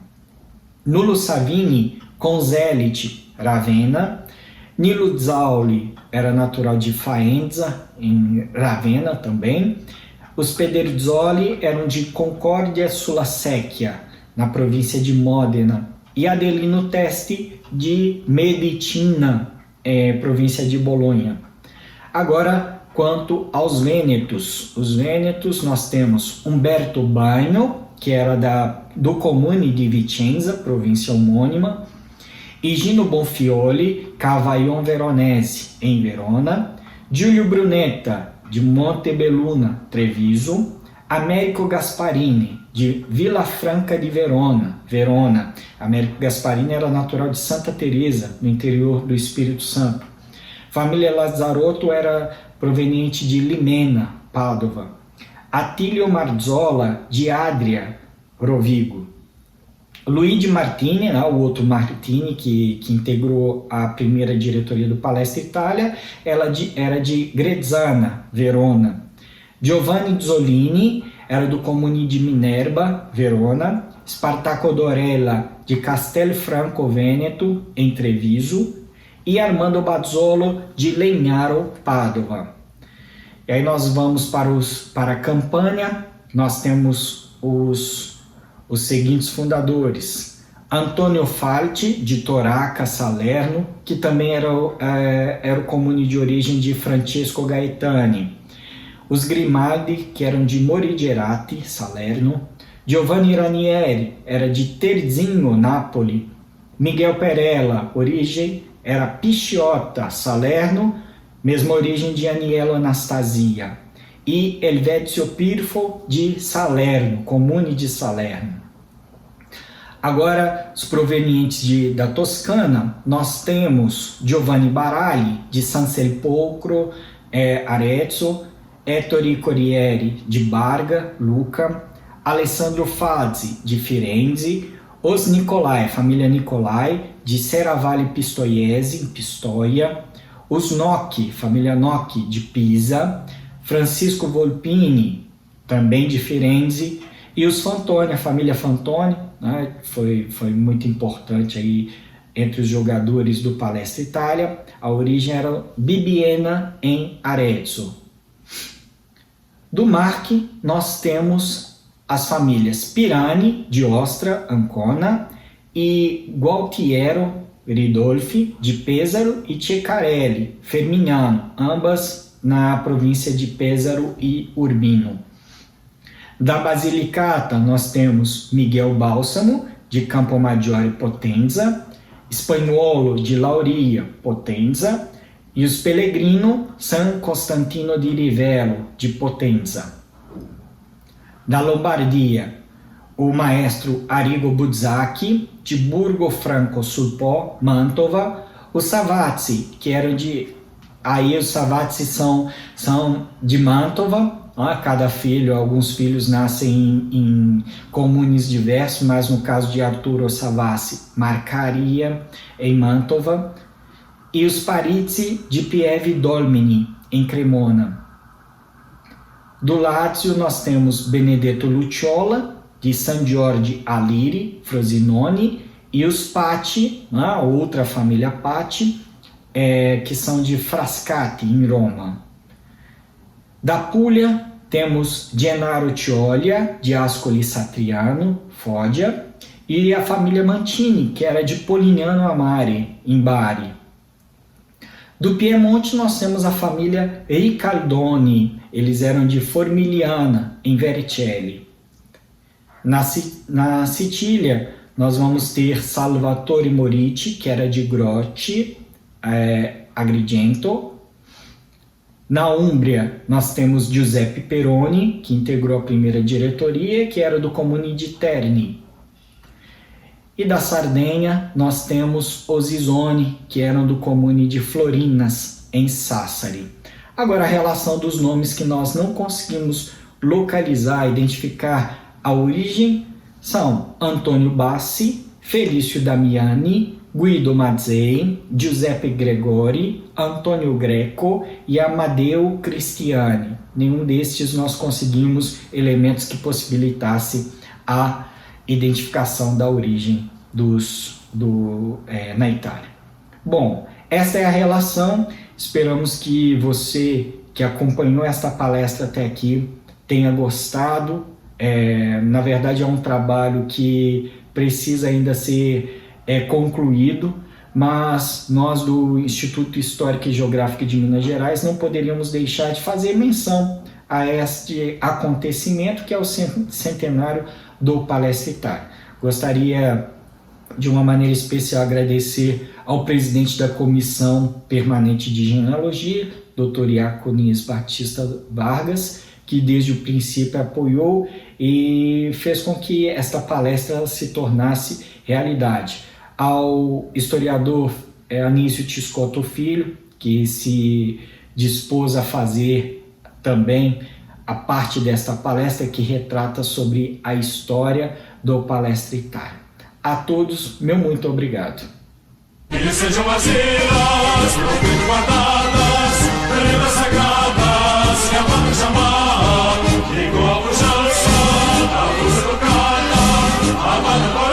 S3: Nulo Savini, Conzeliti, Ravenna. Nilo Zauli era natural de Faenza, em Ravenna também. Os Pederzoli eram de Concórdia sulla Secchia, na província de Modena. E Adelino Testi, de Medicina, província de Bolonha. Agora, quanto aos Vênetos. Os Vênetos nós temos Umberto Bagno, que era do comune de Vicenza, província homônima, Higino Bonfioli, Cavaillon Veronese, em Verona, Giulio Brunetta, de Montebelluna, Treviso, Américo Gasparini, de Villafranca di Verona, Verona. Américo Gasparini era natural de Santa Teresa, no interior do Espírito Santo. Família Lazzarotto era proveniente de Limena, Padova. Attilio Marzola, de Adria, Rovigo. Luigi Martini, o outro Martini que integrou a primeira diretoria do Palestra Itália, era de Grezzana, Verona. Giovanni Zolini era do comune de Minerva, Verona. Spartaco Dorella, de Castelfranco Veneto, em Treviso. E Armando Bazzolo, de Legnaro, Padova. E aí nós vamos para a Campânia. Nós temos os seguintes fundadores: Antônio Falti, de Toraca, Salerno, que também era o comune de origem de Francesco Gaetani. Os Grimaldi, que eram de Morigerati, Salerno. Giovanni Ranieri, era de Terzigno, Nápoles. Miguel Perella, origem era Pisciotta, Salerno, mesma origem de Aniello Anastasia. E Helvétio Pirfo, de Salerno, comune de Salerno. Agora, os provenientes da Toscana, nós temos Giovanni Baralli, de San Sepolcro, Arezzo, Ettore Corrieri, de Barga, Lucca, Alessandro Fazzi, de Firenze, os Nicolai, família Nicolai, de Serravalle Pistoiese, Pistoia, os Nocchi, família Nocchi, de Pisa, Francisco Volpini, também de Firenze, e os Fantoni, a família Fantoni, né, foi muito importante aí entre os jogadores do Palestra Itália. A origem era Bibbiena, em Arezzo. Do Marche, nós temos as famílias Pirani, de Ostra, Ancona, e Gualtiero Ridolfi, de Pesaro, e Ceccarelli, Fermignano, ambas na província de Pesaro e Urbino. Da Basilicata, nós temos Miguel Bálsamo, de Campomaggiore Potenza, Spagnuolo, de Lauria, Potenza, e os Pellegrino, San Costantino di Rivello, de Potenza. Da Lombardia, o maestro Arrigo Buzzati, de Burgo Franco sul Po, Mantova, os Savazzi, que eram de... Aí os Savazzi são de Mantova, cada filho, alguns filhos nascem em comunes diversos, mas no caso de Arturo Savazzi, Marcaria, em Mantova, e os Parizzi de Pieve Dolmini, em Cremona. Do Lazio nós temos Benedetto Lucciola, de San Giorgio a Liri, Frosinone, e os Patti, outra família Patti, que são de Frascati, em Roma. Da Puglia temos Gennaro Ciolia, de Ascoli Satriano, Foggia, e a família Mantini, que era de Polignano a Mare, em Bari. Do Piemonte nós temos a família Ricaldoni, eles eram de Formiliana, em Vercelli. Na Sicília nós vamos ter Salvatore Morici, que era de Grocci, Agrigento. Na Úmbria nós temos Giuseppe Peroni, que integrou a primeira diretoria, que era do Comune de Terni. E da Sardenha nós temos os Isoni, que eram do Comune de Florinas, em Sassari. Agora a relação dos nomes que nós não conseguimos localizar, identificar a origem, são Antônio Bassi, Felício Damiani, Guido Mazzei, Giuseppe Gregori, Antônio Greco e Amadeu Cristiani. Nenhum destes nós conseguimos elementos que possibilitasse a identificação da origem na Itália. Bom, essa é a relação. Esperamos que você que acompanhou esta palestra até aqui tenha gostado. Na verdade é um trabalho que precisa ainda ser concluído, mas nós do Instituto Histórico e Geográfico de Minas Gerais não poderíamos deixar de fazer menção a este acontecimento que é o centenário do Palestra Itália. Gostaria de uma maneira especial agradecer ao presidente da Comissão Permanente de Genealogia, Dr. Iaconis Batista Vargas, que desde o princípio apoiou e fez com que esta palestra se tornasse realidade. Ao historiador Anísio Tiscotto Filho, que se dispôs a fazer também a parte desta palestra que retrata sobre a história do Palestra Itália. A todos, meu muito obrigado.
S4: Que sejam as ilhas profundo guardadas, lendas sagradas que a pátria chamar, igual pujança da luz educada, amada.